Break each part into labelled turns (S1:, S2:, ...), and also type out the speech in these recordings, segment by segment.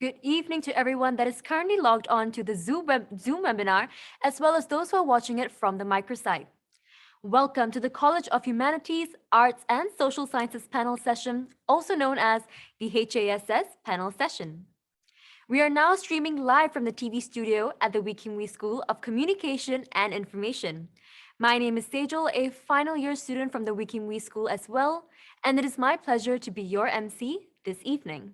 S1: Good evening to everyone that is currently logged on to the Zoom webinar, as well as those who are watching it from the microsite. Welcome to the College of Humanities, Arts, and Social Sciences panel session, also known as the HASS panel session. We are now streaming live from the TV studio at the Wee Kim Wee School of Communication and Information. My name is Sejal, a final year student from the Wee Kim Wee School as well, and it is my pleasure to be your MC this evening.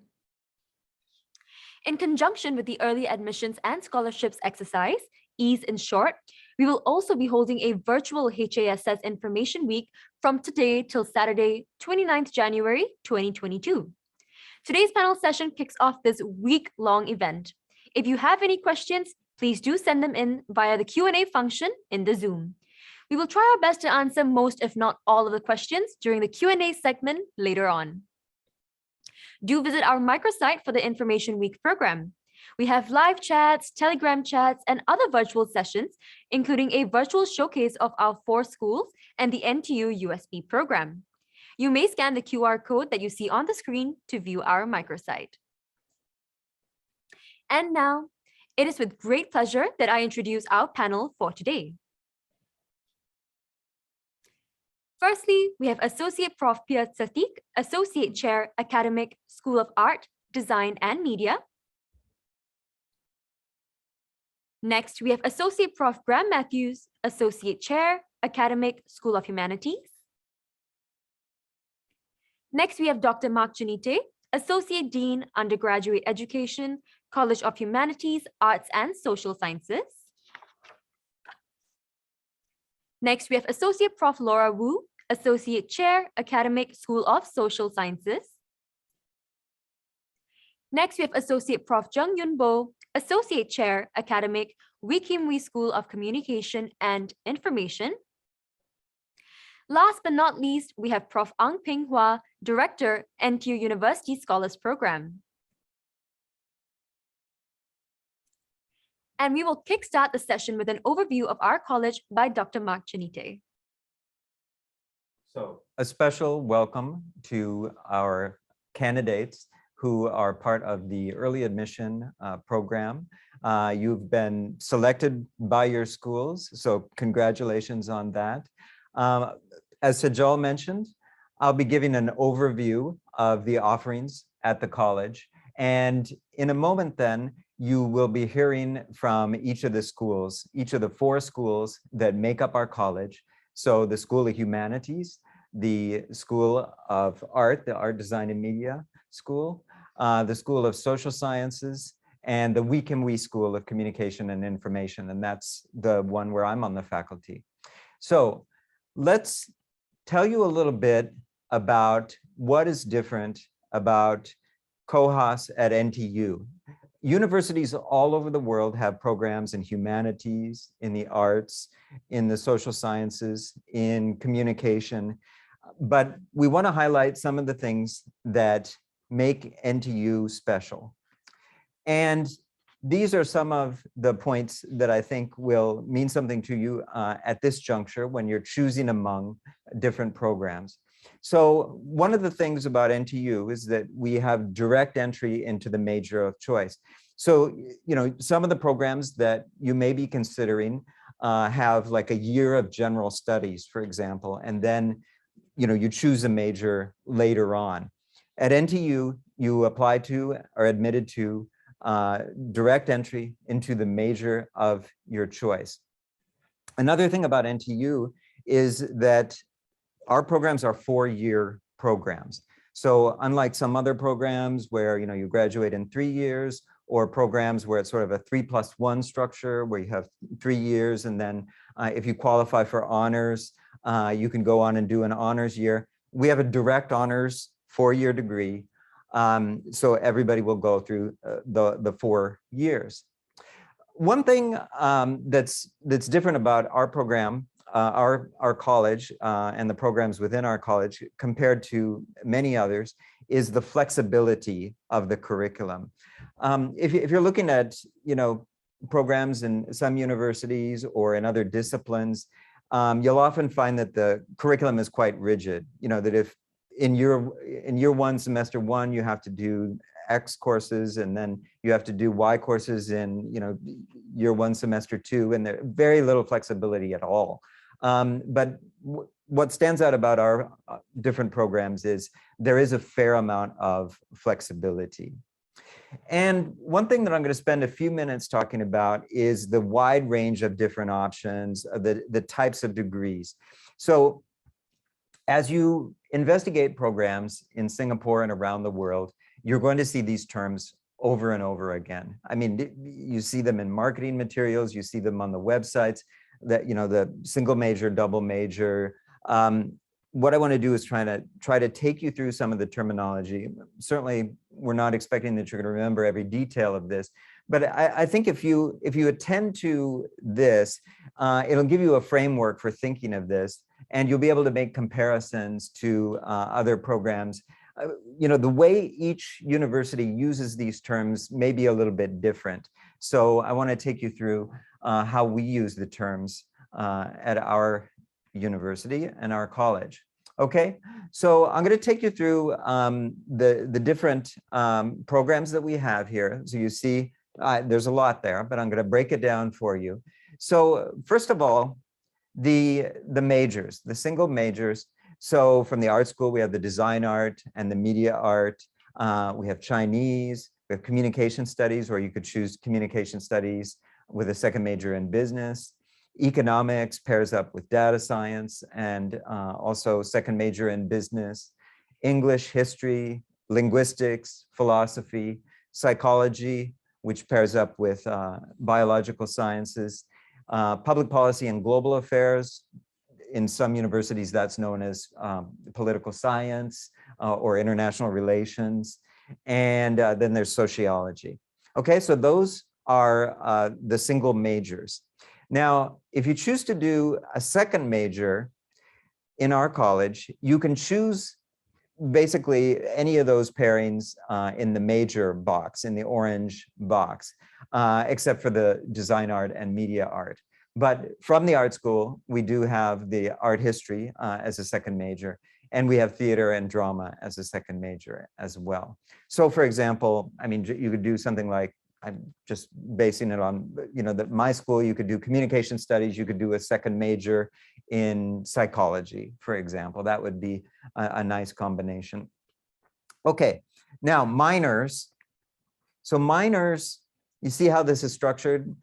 S1: In conjunction with the Early Admissions and Scholarships exercise, EASE in short, we will also be holding a virtual HASS Information Week from today till Saturday, 29th January 2022. Today's panel session kicks off this week-long event. If you have any questions, please do send them in via the Q&A function in the Zoom. We will try our best to answer most, if not all, of the questions during the Q&A segment later on. Do visit our microsite for the Information Week program. We have live chats, Telegram chats, and other virtual sessions, including a virtual showcase of our 4 schools and the NTU USB program. You may scan the QR code that you see on the screen to view our microsite. And now, it is with great pleasure that I introduce our panel for today. Firstly, we have Associate Prof. Pia Satik, Associate Chair, Academic, School of Art, Design and Media. Next, we have Associate Prof. Graham Matthews, Associate Chair, Academic, School of Humanities. Next, we have Dr. Mark Janite, Associate Dean, Undergraduate Education, College of Humanities, Arts and Social Sciences. Next, we have Associate Prof. Laura Wu, Associate Chair, Academic, School of Social Sciences. Next, we have Associate Prof. Jung Yun Bo, Associate Chair, Academic, Wee Kim Wee School of Communication and Information. Last but not least, we have Prof. Ang Ping Hua, Director, NTU University Scholars Program. And we will kickstart the session with an overview of our college by Dr. Mark Janite.
S2: So a special welcome to our candidates who are part of the early admission program. You've been selected by your schools, so congratulations on that. As Sejal mentioned, I'll be giving an overview of the offerings at the college. And in a moment then, you will be hearing from each of the schools, each of the 4 schools that make up our college. So the School of Humanities, the School of Art, the Art, Design, and Media School, the School of Social Sciences, and the Wee Kim Wee School of Communication and Information. And that's the one where I'm on the faculty. So let's tell you a little bit about what is different about CoHASS at NTU. Universities all over the world have programs in humanities, in the arts, in the social sciences, in communication, but we want to highlight some of the things that make NTU special. And these are some of the points that I think will mean something to you at this juncture when you're choosing among different programs. So one of the things about NTU is that we have direct entry into the major of choice. So, you know, some of the programs that you may be considering have like a year of general studies, for example, and then, you know, you choose a major later on. At NTU, you apply to or admitted to direct entry into the major of your choice. Another thing about NTU is that our programs are 4-year programs. So unlike some other programs where, you know, you graduate in 3 years, or programs where it's sort of a 3+1 structure where you have 3 years, and then if you qualify for honors, you can go on and do an honors year. We have a direct honors 4-year degree, so everybody will go through the 4 years. One thing that's different about our program, our college, and the programs within our college compared to many others is the flexibility of the curriculum. If you're looking at, you know, programs in some universities or in other disciplines, you'll often find that the curriculum is quite rigid. You know, that if in year 1, semester 1, you have to do X courses, and then you have to do Y courses in, year 1, semester 2, and there's very little flexibility at all. But what stands out about our different programs is there is a fair amount of flexibility. And one thing that I'm going to spend a few minutes talking about is the wide range of different options, the types of degrees. So as you investigate programs in Singapore and around the world, you're going to see these terms over and over again. I mean, you see them in marketing materials, you see them on the websites, that, the single major, double major. What I want to do is try to take you through some of the terminology. Certainly, we're not expecting that you're going to remember every detail of this, but I think if you attend to this, it'll give you a framework for thinking of this, and you'll be able to make comparisons to other programs. The way each university uses these terms may be a little bit different. So I want to take you through how we use the terms at our university and our college. Okay, so I'm going to take you through the different programs that we have here. So you see, there's a lot there, but I'm going to break it down for you. So first of all, the majors, the single majors. So from the art school, we have the design art and the media art. We have Chinese, we have communication studies, or you could choose communication studies with a second major in business. Economics pairs up with data science and also second major in business. English, history, linguistics, philosophy, psychology, which pairs up with biological sciences, public policy and global affairs. In some universities, that's known as political science or international relations. And then there's sociology. Okay, so those are the single majors. Now, if you choose to do a second major in our college, you can choose basically any of those pairings in the major box, in the orange box, except for the design art and media art. But from the art school, we do have the art history as a second major, and we have theater and drama as a second major as well. So for example, I mean, you could do something like, I'm just basing it on, my school, you could do communication studies, you could do a second major in psychology, for example. That would be a nice combination. Okay, now minors. So minors, you see how this is structured?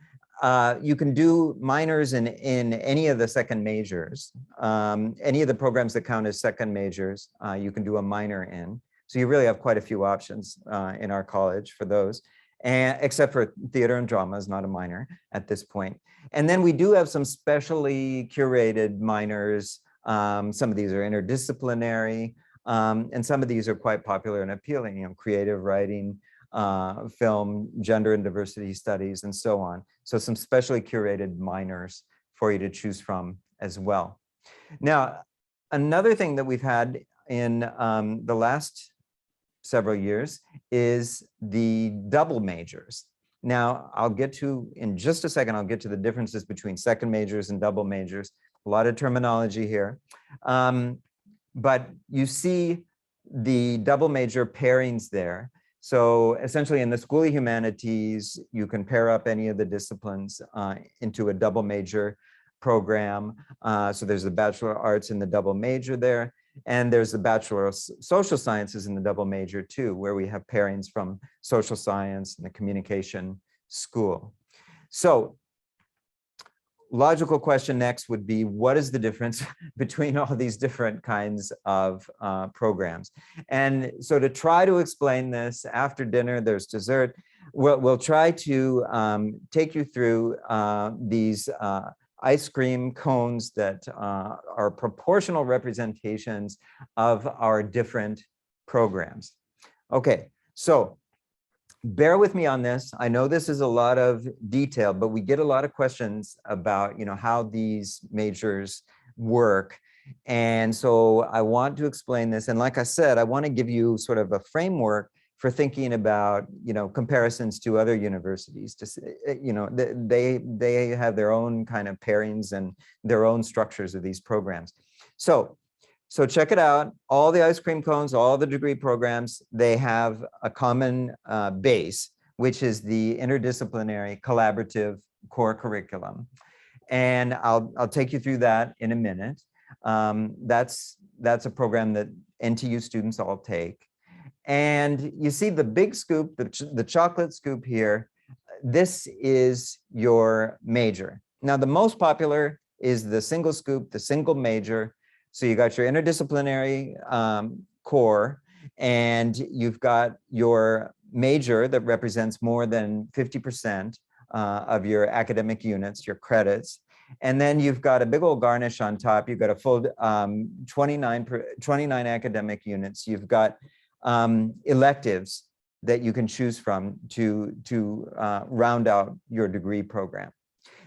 S2: You can do minors in any of the second majors. Any of the programs that count as second majors, you can do a minor in. So you really have quite a few options in our college for those. And except for theater and drama is not a minor at this point. And then we do have some specially curated minors. Some of these are interdisciplinary, and some of these are quite popular and appealing, creative writing, film, gender and diversity studies, and so on. So some specially curated minors for you to choose from as well. Now, another thing that we've had in the last several years is the double majors. Now, I'll get to, in just a second, I'll get to the differences between second majors and double majors. A lot of terminology here. But you see the double major pairings there. So essentially in the School of Humanities, you can pair up any of the disciplines into a double major program. So there's the Bachelor of Arts in the double major there. And there's the Bachelor of Social Sciences in the double major too, where we have pairings from social science and the communication school. So logical question next would be, what is the difference between all these different kinds of programs? And so to try to explain this, after dinner, there's dessert. We'll try to take you through these ice cream cones that are proportional representations of our different programs. Okay, so bear with me on this. I know this is a lot of detail, but we get a lot of questions about, how these majors work. And so I want to explain this. And like I said, I want to give you sort of a framework for thinking about, comparisons to other universities. They have their own kind of pairings and their own structures of these programs. So So check it out. All the ice cream cones, all the degree programs, they have a common base, which is the interdisciplinary collaborative core curriculum. And I'll take you through that in a minute. That's a program that NTU students all take. And you see the big scoop, the chocolate scoop here. This is your major. Now, the most popular is the single scoop, the single major. So you got your interdisciplinary core, and you've got your major that represents more than 50% of your academic units, your credits. And then you've got a big old garnish on top. You've got a full 29 academic units. You've got electives that you can choose from to round out your degree program.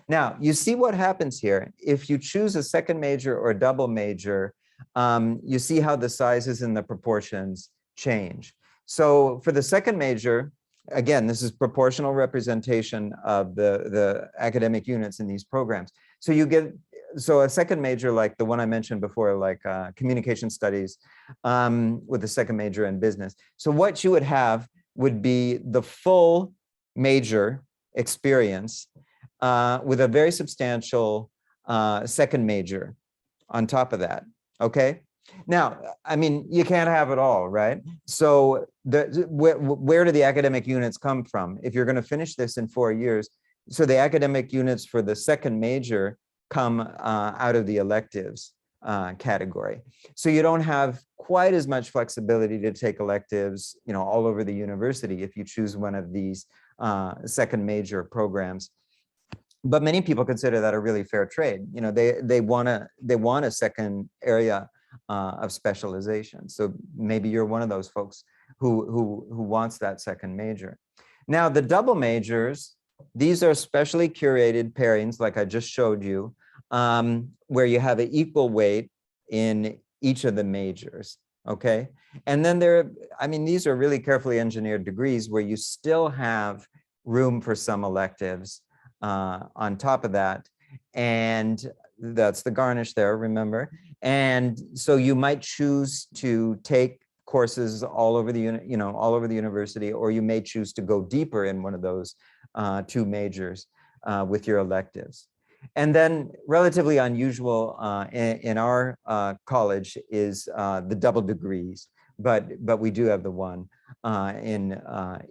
S2: Now, you see what happens here. If you choose a second major or a double major, you see how the sizes and the proportions change. So for the second major, again, this is proportional representation of the academic units in these programs. So you get, so a second major like the one I mentioned before, like communication studies with the second major in business. So what you would have would be the full major experience with a very substantial second major on top of that, okay? Now, I mean, you can't have it all, right? So where do the academic units come from? If you're gonna finish this in 4 years, so the academic units for the second major come out of the electives category. So you don't have quite as much flexibility to take electives, you know, all over the university if you choose one of these second major programs. But many people consider that a really fair trade. You know, they want a second area of specialization. So maybe you're one of those folks who wants that second major. Now, the double majors, these are specially curated pairings, like I just showed you, where you have an equal weight in each of the majors, okay? And then I mean, these are really carefully engineered degrees where you still have room for some electives on top of that. And that's the garnish there, remember? And so you might choose to take courses all over the all over the university, or you may choose to go deeper in one of those two majors with your electives. And then relatively unusual in our college is the double degrees, but we do have the one in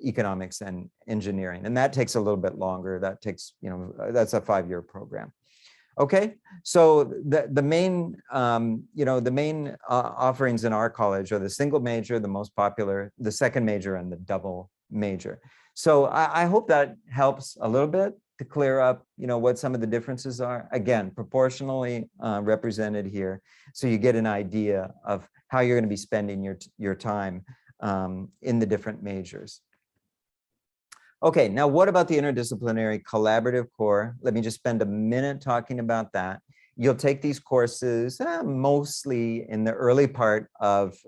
S2: economics and engineering, and that takes a little bit longer. That takes, that's a 5-year program. Okay, so the main, the main offerings in our college are the single major, the most popular, the second major, and the double major. So I hope that helps a little bit to clear up, what some of the differences are. Again, proportionally represented here, so you get an idea of how you're going to be spending your time in the different majors. Okay, now what about the interdisciplinary collaborative core? Let me just spend a minute talking about that. You'll take these courses mostly in the early part of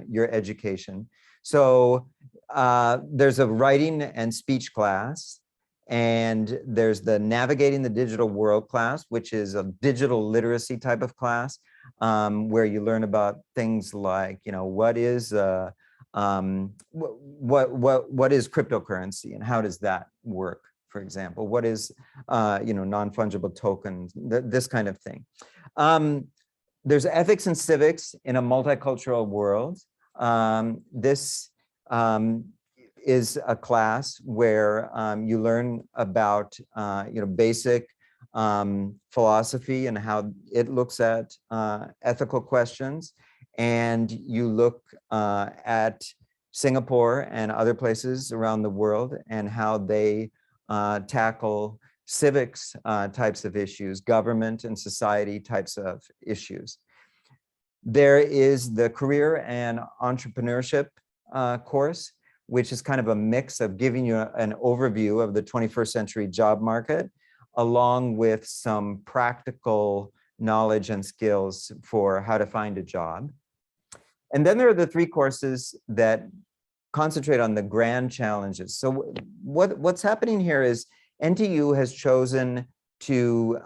S2: your education. So there's a writing and speech class, and there's the Navigating the Digital World class, which is a digital literacy type of class, where you learn about things like, what is what is cryptocurrency and how does that work, for example? What is non-fungible tokens, this kind of thing. There's ethics and civics in a multicultural world. This is a class where you learn about basic philosophy and how it looks at ethical questions. And you look at Singapore and other places around the world and how they tackle civics types of issues, government and society types of issues. There is the career and entrepreneurship course, which is kind of a mix of giving you an overview of the 21st century job market, along with some practical knowledge and skills for how to find a job. And then there are the 3 courses that concentrate on the grand challenges. So what's happening here is NTU has chosen to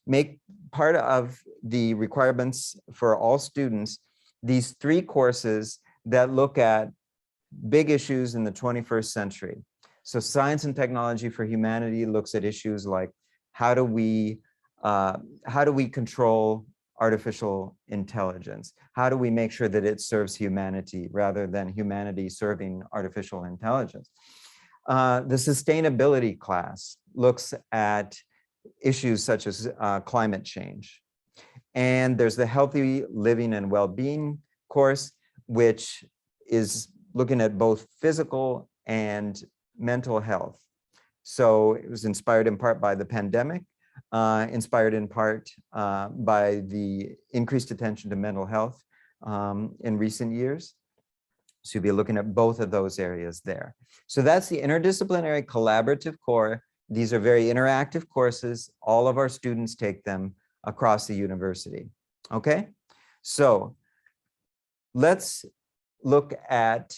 S2: make part of the requirements for all students, these 3 courses that look at big issues in the 21st century. So science and technology for humanity looks at issues like how do we control artificial intelligence? How do we make sure that it serves humanity rather than humanity serving artificial intelligence? The sustainability class looks at issues such as climate change. And there's the healthy living and well-being course, which is looking at both physical and mental health. So it was inspired in part by the pandemic, inspired in part by the increased attention to mental health in recent years. So you'll be looking at both of those areas there. So that's the interdisciplinary collaborative core. These are very interactive courses. All of our students take them across the university. Okay, so let's look at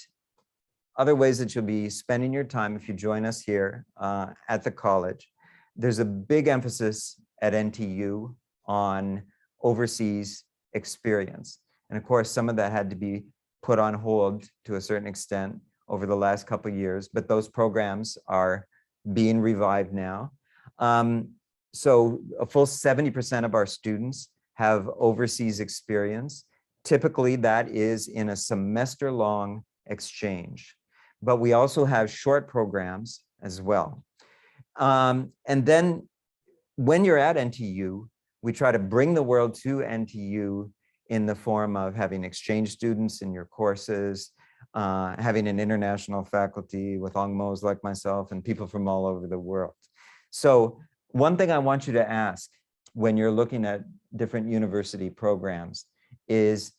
S2: other ways that you'll be spending your time if you join us here at the college. There's a big emphasis at NTU on overseas experience. And of course, some of that had to be put on hold to a certain extent over the last couple of years, but those programs are being revived now. So a full 70% of our students have overseas experience. Typically, that is in a semester-long exchange. But we also have short programs as well. And then when you're at NTU, we try to bring the world to NTU in the form of having exchange students in your courses, having an international faculty with Ongmos like myself and people from all over the world. So one thing I want you to ask when you're looking at different university programs is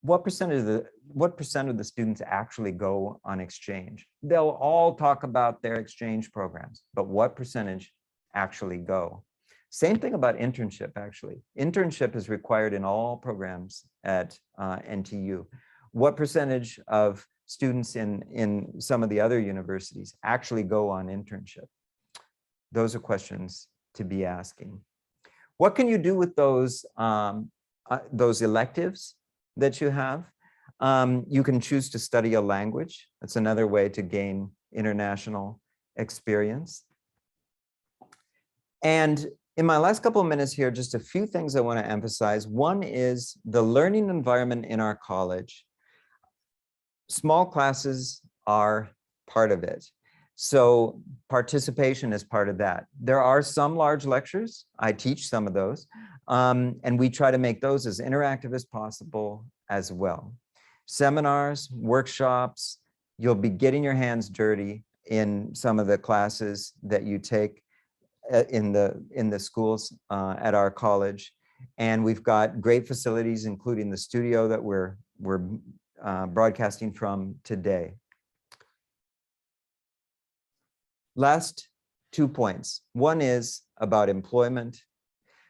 S2: what percent of the students actually go on exchange? They'll all talk about their exchange programs, but what percentage actually go? Same thing about internship, actually. Internship is required in all programs at NTU. What percentage of students in some of the other universities actually go on internship? Those are questions to be asking. What can you do with those electives that you have? You can choose to study a language. That's another way to gain international experience. And in my last couple of minutes here, just a few things I want to emphasize. One is the learning environment in our college. Small classes are part of it. So participation is part of that. There are some large lectures. I teach some of those. And we try to make those as interactive as possible as well. Seminars, workshops, you'll be getting your hands dirty in some of the classes that you take in the schools at our college. And we've got great facilities, including the studio that we're broadcasting from today. Last 2 points. One is about employment.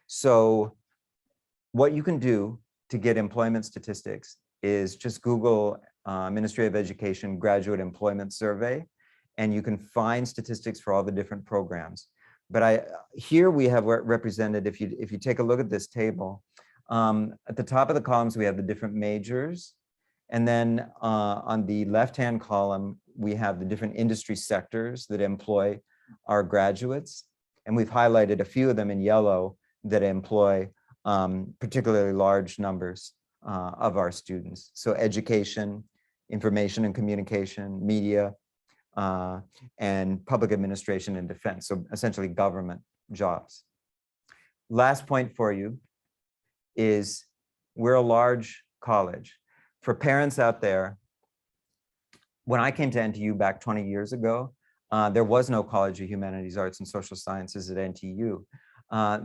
S2: So what you can do to get employment statistics is just Google Ministry of Education Graduate Employment Survey, and you can find statistics for all the different programs. But here we have represented, if you take a look at this table, at the top of the columns, we have the different majors. And then on the left-hand column, we have the different industry sectors that employ our graduates. And we've highlighted a few of them in yellow that employ particularly large numbers of our students. So education, information and communication, media, and public administration and defense. So essentially government jobs. Last point for you is we're a large college. For parents out there, when I came to NTU back 20 years ago, there was no College of Humanities, Arts, and Social Sciences at NTU.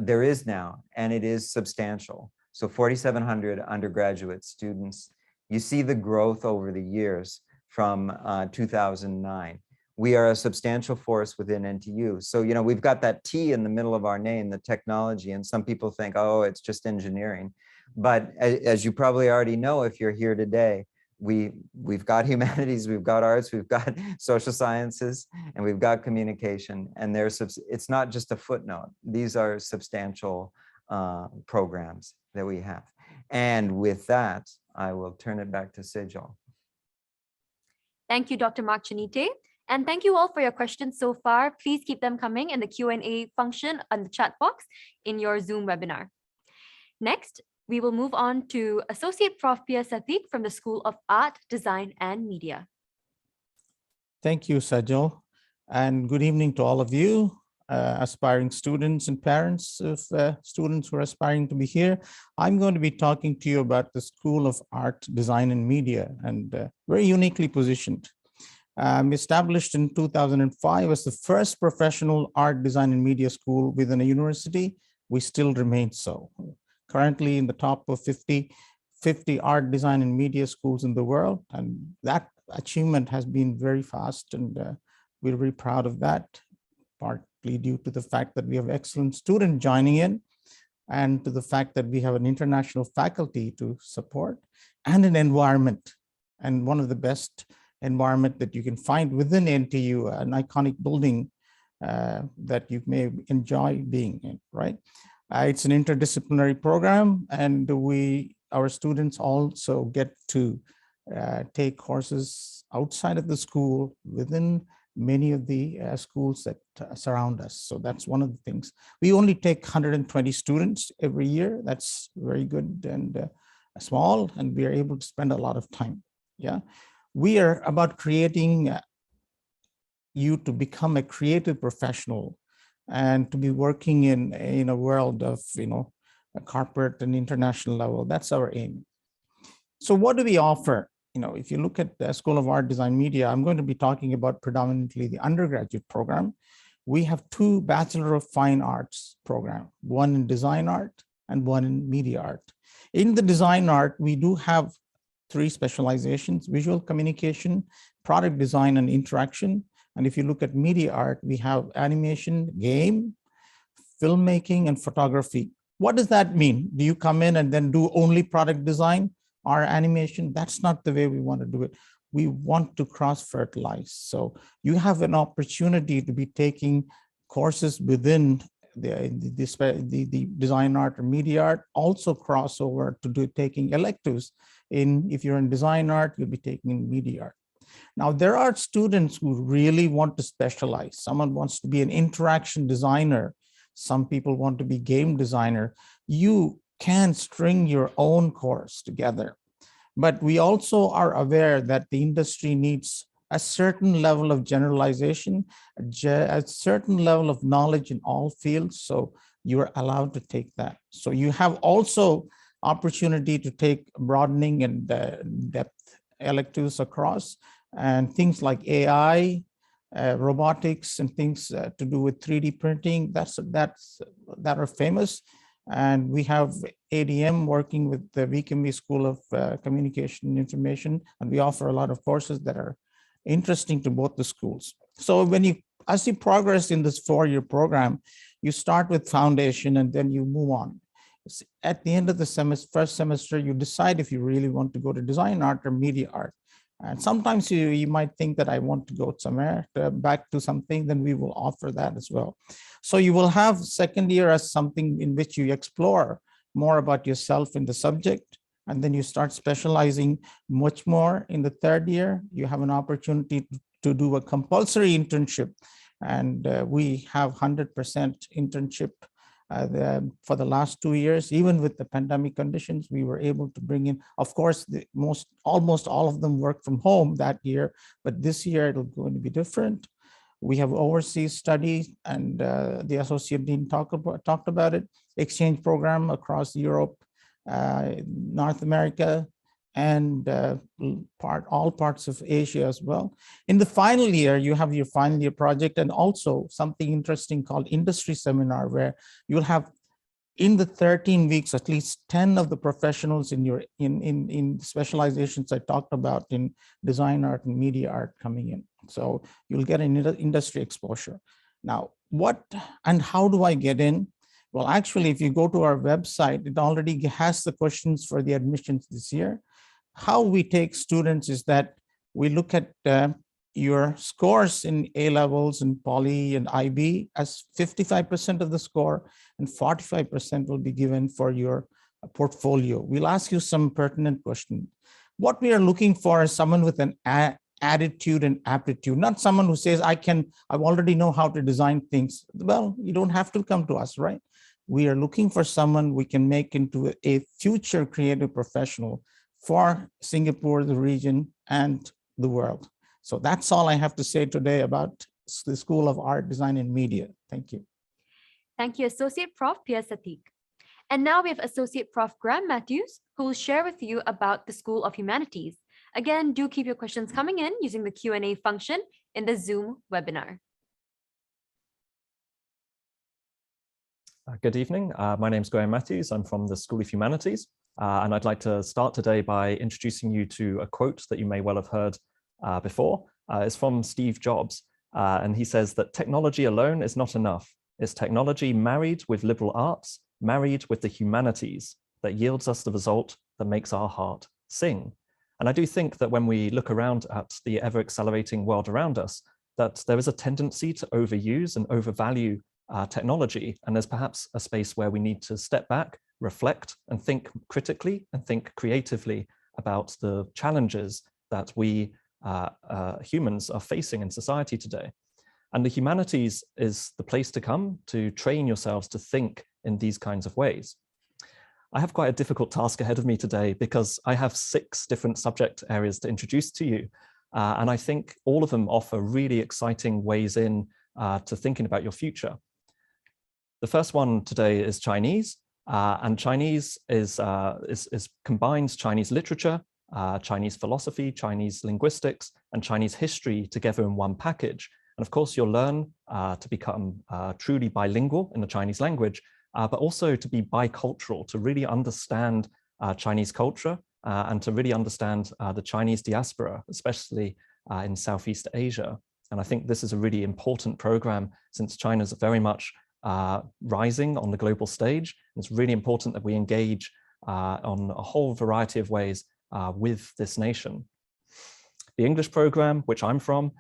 S2: There is now, and it is substantial. So 4,700 undergraduate students. You see the growth over the years from 2009. We are a substantial force within NTU. So, you know, we've got that T in the middle of our name, the technology, and some people think, oh, it's just engineering. But as you probably already know, if you're here today, we've got humanities, we've got arts, we've got social sciences, and we've got communication. And it's not just a footnote. These are substantial programs that we have. And with that, I will turn it back to Sejal.
S1: Thank you, Dr. Mark Chanite. And thank you all for your questions so far. Please keep them coming in the Q&A function on the chat box in your Zoom webinar. Next, we will move on to Associate Prof. Pia Satik from the School of Art, Design, and Media.
S3: Thank you, Sajal. And good evening to all of you, aspiring students and parents of students who are aspiring to be here. I'm going to be talking to you about the School of Art, Design, and Media, and very uniquely positioned. Established in 2005 as the first professional art, design, and media school within a university, we still remain so. Currently in the top of 50 art, design, and media schools in the world, and that achievement has been very fast, and we're very proud of that, partly due to the fact that we have excellent students joining in, and to the fact that we have an international faculty to support, and an environment, and one of the best environment that you can find within NTU, an iconic building that you may enjoy being in, right? It's an interdisciplinary program, and our students also get to take courses outside of the school within many of the schools that surround us. So that's one of the things. We only take 120 students every year. That's very good and small, and we are able to spend a lot of time. Yeah, we are about creating you to become a creative professional and to be working in a world of, a corporate and international level. That's our aim. So what do we offer? If you look at the School of Art, Design, Media, I'm going to be talking about predominantly the undergraduate program. We have 2 Bachelor of Fine Arts program, one in design art and one in media art. In the design art, we do have 3 specializations: visual communication, product design, and interaction. And if you look at media art, we have animation, game, filmmaking, and photography. What does that mean? Do you come in and then do only product design or animation? That's not the way we want to do it. We want to cross-fertilize. So you have an opportunity to be taking courses within the design art or media art, also cross over to taking electives. If you're in design art, you'll be taking in media art. Now, there are students who really want to specialize. Someone wants to be an interaction designer. Some people want to be game designer. You can string your own course together. But we also are aware that the industry needs a certain level of generalization, a certain level of knowledge in all fields. So you are allowed to take that. So you have also opportunity to take broadening and depth electives across, and things like AI, robotics, and things to do with 3D printing that are famous. And we have ADM working with the VCME School of Communication and Information, and we offer a lot of courses that are interesting to both the schools. So as you progress in this 4-year program, you start with foundation and then you move on. At the end of the first semester, you decide if you really want to go to design art or media art. And sometimes you might think that I want to go somewhere back to something, then we will offer that as well. So you will have second year as something in which you explore more about yourself in the subject, and then you start specializing much more. In the third year, you have an opportunity to do a compulsory internship, and we have 100% internship for the last 2 years. Even with the pandemic conditions, we were able to bring in, of course, almost all of them work from home that year, but this year it'll going to be different. We have overseas studies, and the Associate Dean talked about it, exchange program across Europe, North America, and all parts of Asia as well. In the final year, you have your final year project, and also something interesting called industry seminar, where you'll have in the 13 weeks at least 10 of the professionals in specializations I talked about in design art and media art coming in. So you'll get an industry exposure. Now, what and how do I get in? Well, actually, if you go to our website, it already has the questions for the admissions this year. How we take students is that we look at your scores in A levels and poly and IB as 55% of the score, and 45% will be given for your portfolio. We'll ask you some pertinent questions. What we are looking for is someone with an attitude and aptitude, not someone who says, I already know how to design things. Well, you don't have to come to us, right? We are looking for someone we can make into a future creative professional for Singapore, the region, and the world. So that's all I have to say today about the School of Art, Design, and Media. Thank you.
S1: Thank you, Associate Prof. Pia Satik. And now we have Associate Prof. Graham Matthews, who will share with you about the School of Humanities. Again, do keep your questions coming in using the Q&A function in the Zoom webinar.
S4: Good evening. My name is Graham Matthews. I'm from the School of Humanities, and I'd like to start today by introducing you to a quote that you may well have heard before. It's from Steve Jobs, and he says that technology alone is not enough. It's technology married with liberal arts, married with the humanities, that yields us the result that makes our heart sing. And I do think that when we look around at the ever-accelerating world around us, that there is a tendency to overuse and overvalue technology, and there's perhaps a space where we need to step back, reflect, and think critically and think creatively about the challenges that we humans are facing in society today. And the humanities is the place to come to train yourselves to think in these kinds of ways. I have quite a difficult task ahead of me today because I have 6 different subject areas to introduce to you. And I think all of them offer really exciting ways in to thinking about your future. The first one today is Chinese, and Chinese combines Chinese literature, Chinese philosophy, Chinese linguistics, and Chinese history together in one package. And of course, you'll learn to become truly bilingual in the Chinese language, but also to be bicultural, to really understand Chinese culture and to really understand the Chinese diaspora, especially in Southeast Asia. And I think this is a really important program since China's very much rising on the global stage. It's really important that we engage on a whole variety of ways with this nation. The English program, which I'm from,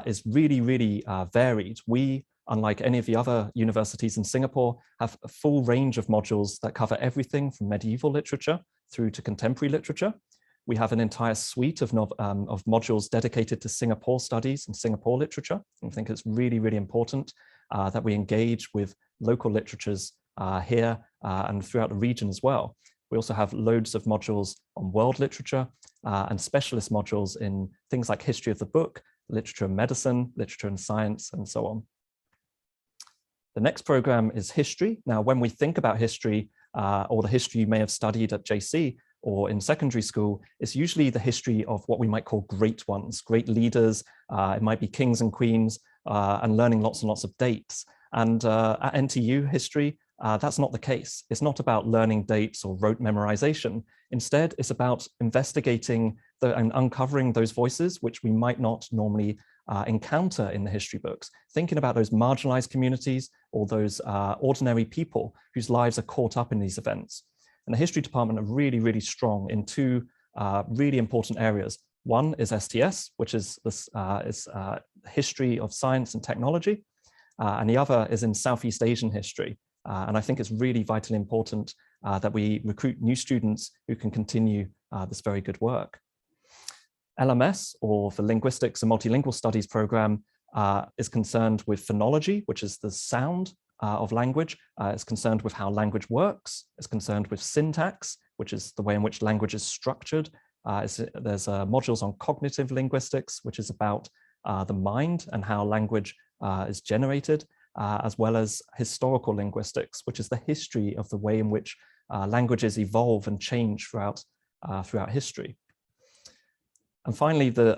S4: is really, really varied. We, unlike any of the other universities in Singapore, have a full range of modules that cover everything from medieval literature through to contemporary literature. We have an entire suite of modules dedicated to Singapore studies and Singapore literature. I think it's really, really important that we engage with local literatures here and throughout the region as well. We also have loads of modules on world literature and specialist modules in things like history of the book, literature and medicine, literature and science, and so on. The next program is history. Now, when we think about history, or the history you may have studied at JC or in secondary school, it's usually the history of what we might call great ones, great leaders. It might be kings and queens, and learning lots and lots of dates. And at NTU history, that's not the case. It's not about learning dates or rote memorization. Instead, it's about investigating and uncovering those voices which we might not normally encounter in the history books, thinking about those marginalized communities or those ordinary people whose lives are caught up in these events. And the history department are really, really strong in 2 really important areas. One is STS, which is this history of science and technology, and the other is in Southeast Asian history. And I think it's really vitally important that we recruit new students who can continue this very good work. LMS, or the Linguistics and Multilingual Studies program, is concerned with phonology, which is the sound of language. It's concerned with how language works. It's concerned with syntax, which is the way in which language is structured. There's modules on cognitive linguistics, which is about the mind and how language is generated, as well as historical linguistics, which is the history of the way in which languages evolve and change throughout history. And finally, the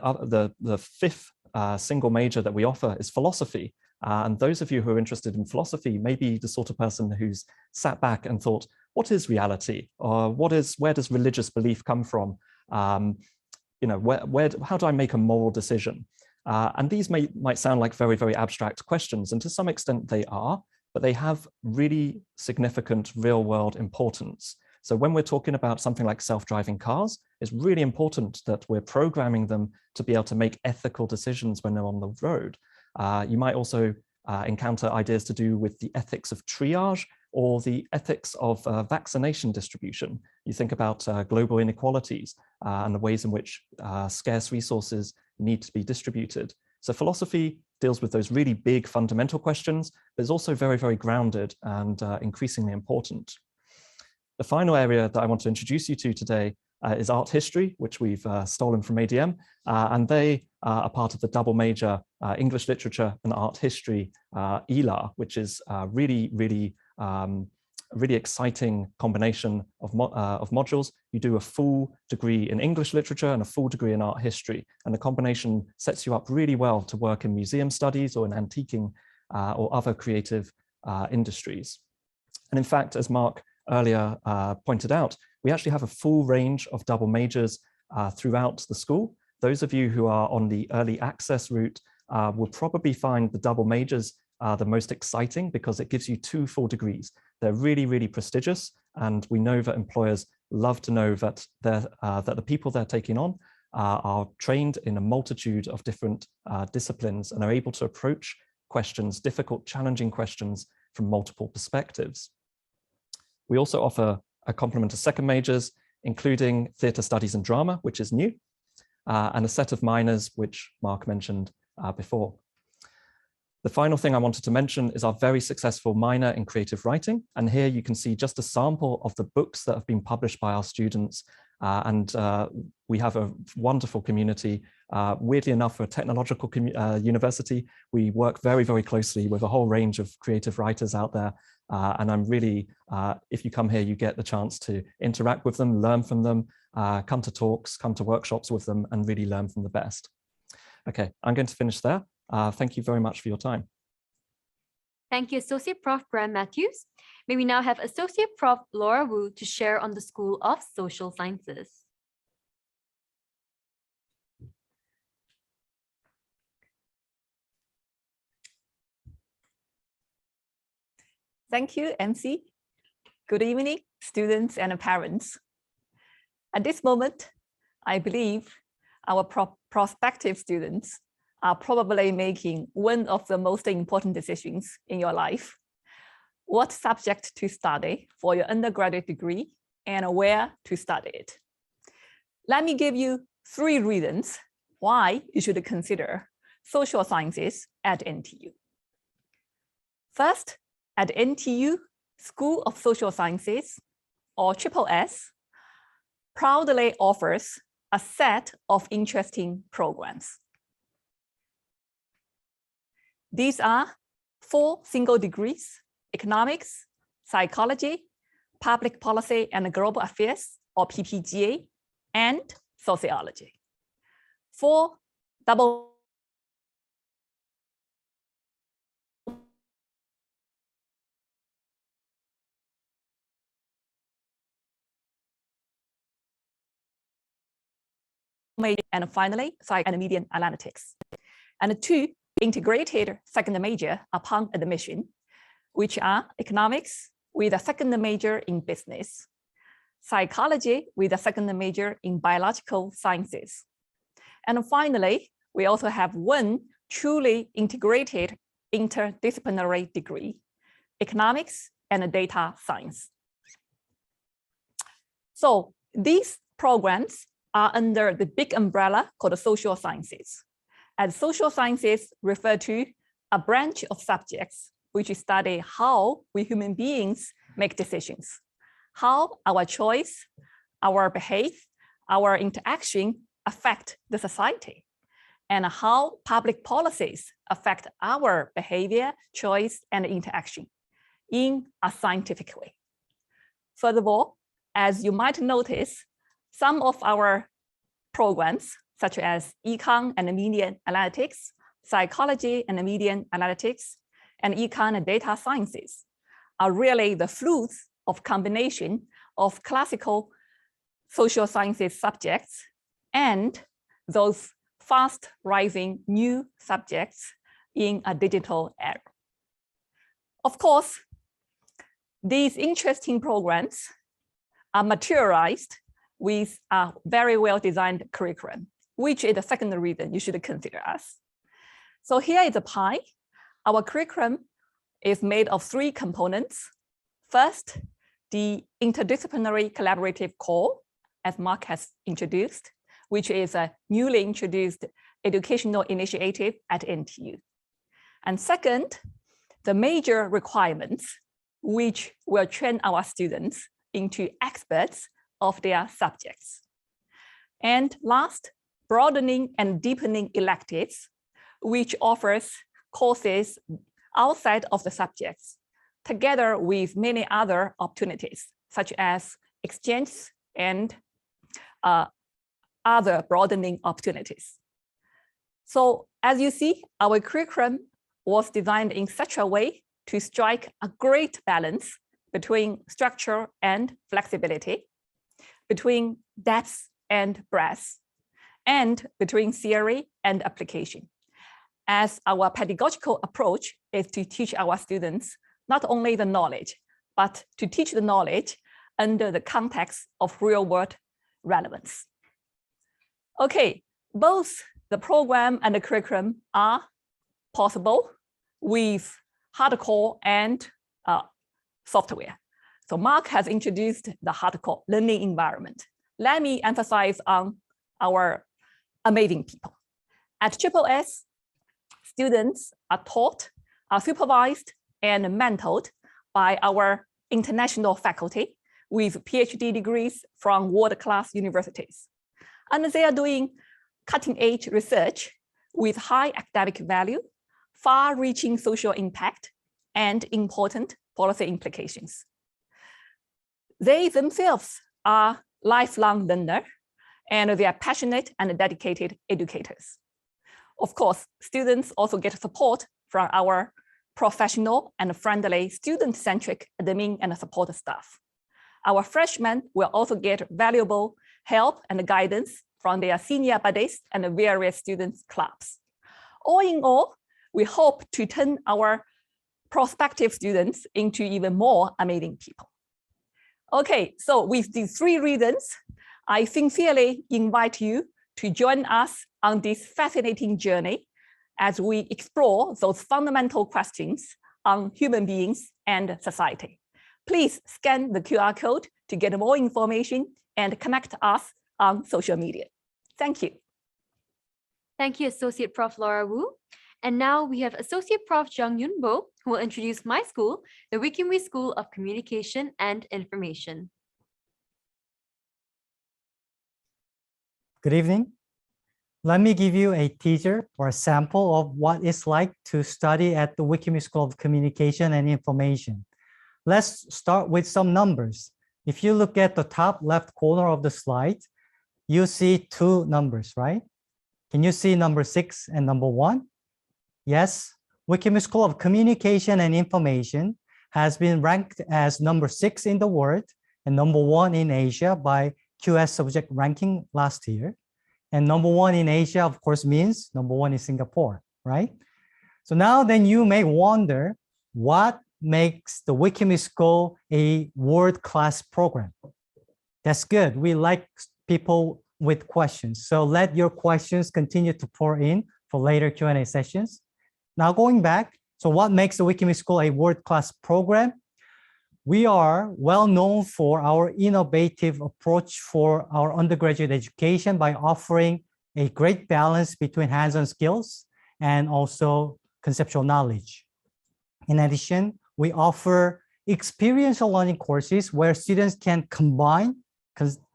S4: 5th single major that we offer is philosophy. And those of you who are interested in philosophy may be the sort of person who's sat back and thought, what is reality? Or where does religious belief come from? You know, how do I make a moral decision? And these might sound like very, very abstract questions, and to some extent they are, but they have really significant real world importance. So when we're talking about something like self-driving cars, it's really important that we're programming them to be able to make ethical decisions when they're on the road. You might also encounter ideas to do with the ethics of triage or the ethics of vaccination distribution. You think about global inequalities and the ways in which scarce resources need to be distributed. So philosophy deals with those really big fundamental questions, but is also very, very grounded and increasingly important. The final area that I want to introduce you to today is art history, which we've stolen from ADM, and they are part of the double major English literature and art history ELA, which is really exciting combination of modules. You do a full degree in English literature and a full degree in art history, and the combination sets you up really well to work in museum studies or in antiquing or other creative industries. And in fact, as Mark earlier pointed out, we actually have a full range of double majors throughout the school. Those of you who are on the early access route will probably find the double majors the most exciting because it gives you 2 full degrees. They're really, really prestigious, and we know that employers love to know that that the people they're taking on are trained in a multitude of different disciplines and are able to approach questions, difficult, challenging questions from multiple perspectives. We also offer a complement of second majors, including theatre studies and drama, which is new, and a set of minors, which Mark mentioned before. The final thing I wanted to mention is our very successful minor in creative writing. And here you can see just a sample of the books that have been published by our students. We have a wonderful community. Weirdly enough, for a technological university, we work very, very closely with a whole range of creative writers out there. And I'm really, if you come here, you get the chance to interact with them, learn from them, come to talks, come to workshops with them, and really learn from the best. Okay, I'm going to finish there. Thank you very much for your time.
S1: Thank you, Associate Prof. Graham Matthews. May we now have Associate Prof. Laura Wu to share on the School of Social Sciences.
S5: Thank you, MC. Good evening, students and parents. At this moment, I believe our prospective students are probably making one of the most important decisions in your life: what subject to study for your undergraduate degree and where to study it. Let me give you 3 reasons why you should consider social sciences at NTU. First, at NTU School of Social Sciences, or SSS, proudly offers a set of interesting programs. These are 4 single degrees: economics, psychology, public policy and global affairs, or PPGA, and sociology. 4 double and finally, psych and media analytics. And 2 integrated second major upon admission, which are economics with a second major in business, psychology with a second major in biological sciences. And finally, we also have 1 truly integrated interdisciplinary degree, economics and data science. So these programs are under the big umbrella called social sciences. As social sciences refer to a branch of subjects which study how we human beings make decisions, how our choice, our behavior, our interaction affect the society, and how public policies affect our behavior, choice, and interaction in a scientific way. Furthermore, as you might notice, some of our programs, such as econ and media analytics, psychology and media analytics, and econ and data sciences, are really the fruits of combination of classical social sciences subjects and those fast rising new subjects in a digital era. Of course, these interesting programs are materialized with a very well-designed curriculum, which is the second reason you should consider us. So here is a pie. Our curriculum is made of 3 components. First, the interdisciplinary collaborative core, as Mark has introduced, which is a newly introduced educational initiative at NTU. And second, the major requirements, which will train our students into experts of their subjects. And last, broadening and deepening electives, which offers courses outside of the subjects, together with many other opportunities, such as exchange and other broadening opportunities. So as you see, our curriculum was designed in such a way to strike a great balance between structure and flexibility, between depth and breadth, and between theory and application, as our pedagogical approach is to teach our students not only the knowledge, but to teach the knowledge under the context of real-world relevance. Okay, both the program and the curriculum are possible with hardcore and software. So Mark has introduced the hardcore learning environment. Let me emphasize on our amazing people. At SSS, students are taught, are supervised, and mentored by our international faculty with PhD degrees from world-class universities. And they are doing cutting-edge research with high academic value, far-reaching social impact, and important policy implications. They themselves are lifelong learners, and they are passionate and dedicated educators. Of course, students also get support from our professional and friendly student-centric admin and support staff. Our freshmen will also get valuable help and guidance from their senior buddies and various students' clubs. All in all, we hope to turn our prospective students into even more amazing people. Okay, so with these 3 reasons, I sincerely invite you to join us on this fascinating journey as we explore those fundamental questions on human beings and society. Please scan the QR code to get more information and connect us on social media. Thank you.
S1: Thank you, Associate Prof. Laura Wu. And now we have Associate Prof. Jung Yun Bo, who will introduce my school, the Wikimwe School of Communication and Information.
S6: Good evening. Let me give you a teaser or a sample of what it's like to study at the Wikimwe School of Communication and Information. Let's start with some numbers. If you look at the top left corner of the slide, you see 2 numbers, right? Can you see number 6 and number 1? Yes, Wikimwe School of Communication and Information has been ranked as number 6 in the world and number 1 in Asia by QS subject ranking last year. And number 1 in Asia, of course, means number 1 in Singapore, right? So now then you may wonder what makes the Wikimwe School a world-class program. That's good. We like people with questions. So let your questions continue to pour in for later Q&A sessions. Now going back, so what makes the Wikimwe School a world-class program? We are well known for our innovative approach for our undergraduate education by offering a great balance between hands-on skills and also conceptual knowledge. In addition, we offer experiential learning courses where students can combine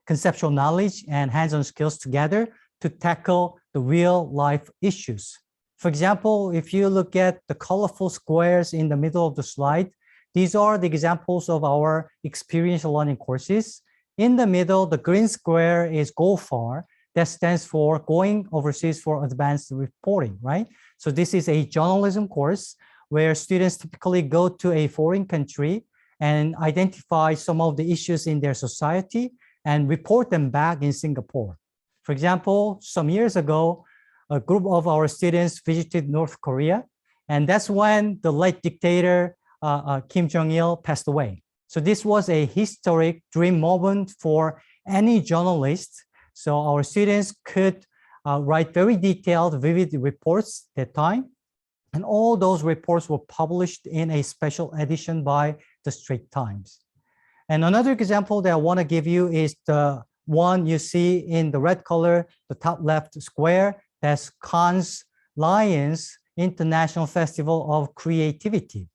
S6: conceptual knowledge and hands-on skills together to tackle the real-life issues. For example, if you look at the colorful squares in the middle of the slide, these are the examples of our experiential learning courses. In the middle, the green square is Go Far. That stands for Going Overseas for Advanced Reporting, right? So this is a journalism course where students typically go to a foreign country and identify some of the issues in their society and report them back in Singapore. For example, some years ago, a group of our students visited North Korea, and that's when the late dictator Kim Jong-il passed away. So this was a historic dream moment for any journalist. So our students could write very detailed, vivid reports at that time. And all those reports were published in a special edition by the Straits Times. And another example that I want to give you is the one you see in the red color, the top left square. That's Cannes Lions International Festival of Creativity.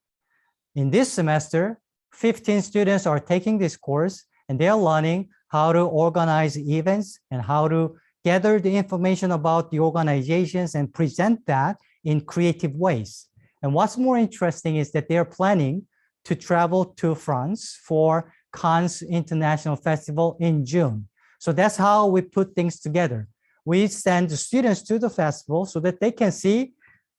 S6: In this semester, 15 students are taking this course, and they're learning how to organize events and how to gather the information about the organizations and present that in creative ways. And what's more interesting is that they're planning to travel to France for Cannes International Festival in June. So that's how we put things together. We send the students to the festival so that they can see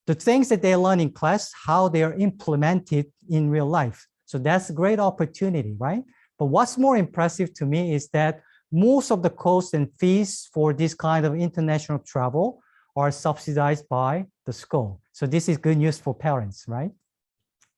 S6: the things that they learn in class, how they are implemented in real life. So that's a great opportunity, right? But what's more impressive to me is that most of the costs and fees for this kind of international travel are subsidized by the school. So this is good news for parents, right?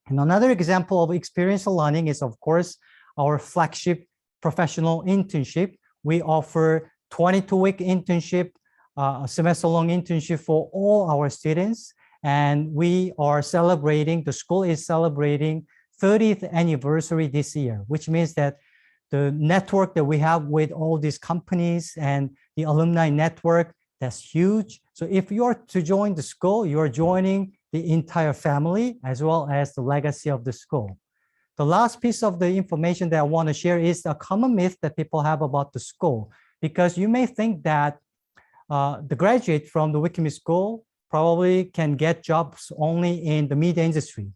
S6: And another example of experiential learning is, of course, our flagship professional internship. We offer 22-week internship, a semester-long internship for all our students. And we are celebrating, the school is celebrating 30th anniversary this year, which means that the network that we have with all these companies and the alumni network, that's huge. So if you are to join the school, you're joining the entire family as well as the legacy of the school. The last piece of the information that I want to share is a common myth that people have about the school, because you may think that the graduate from the WICME school probably can get jobs only in the media industry.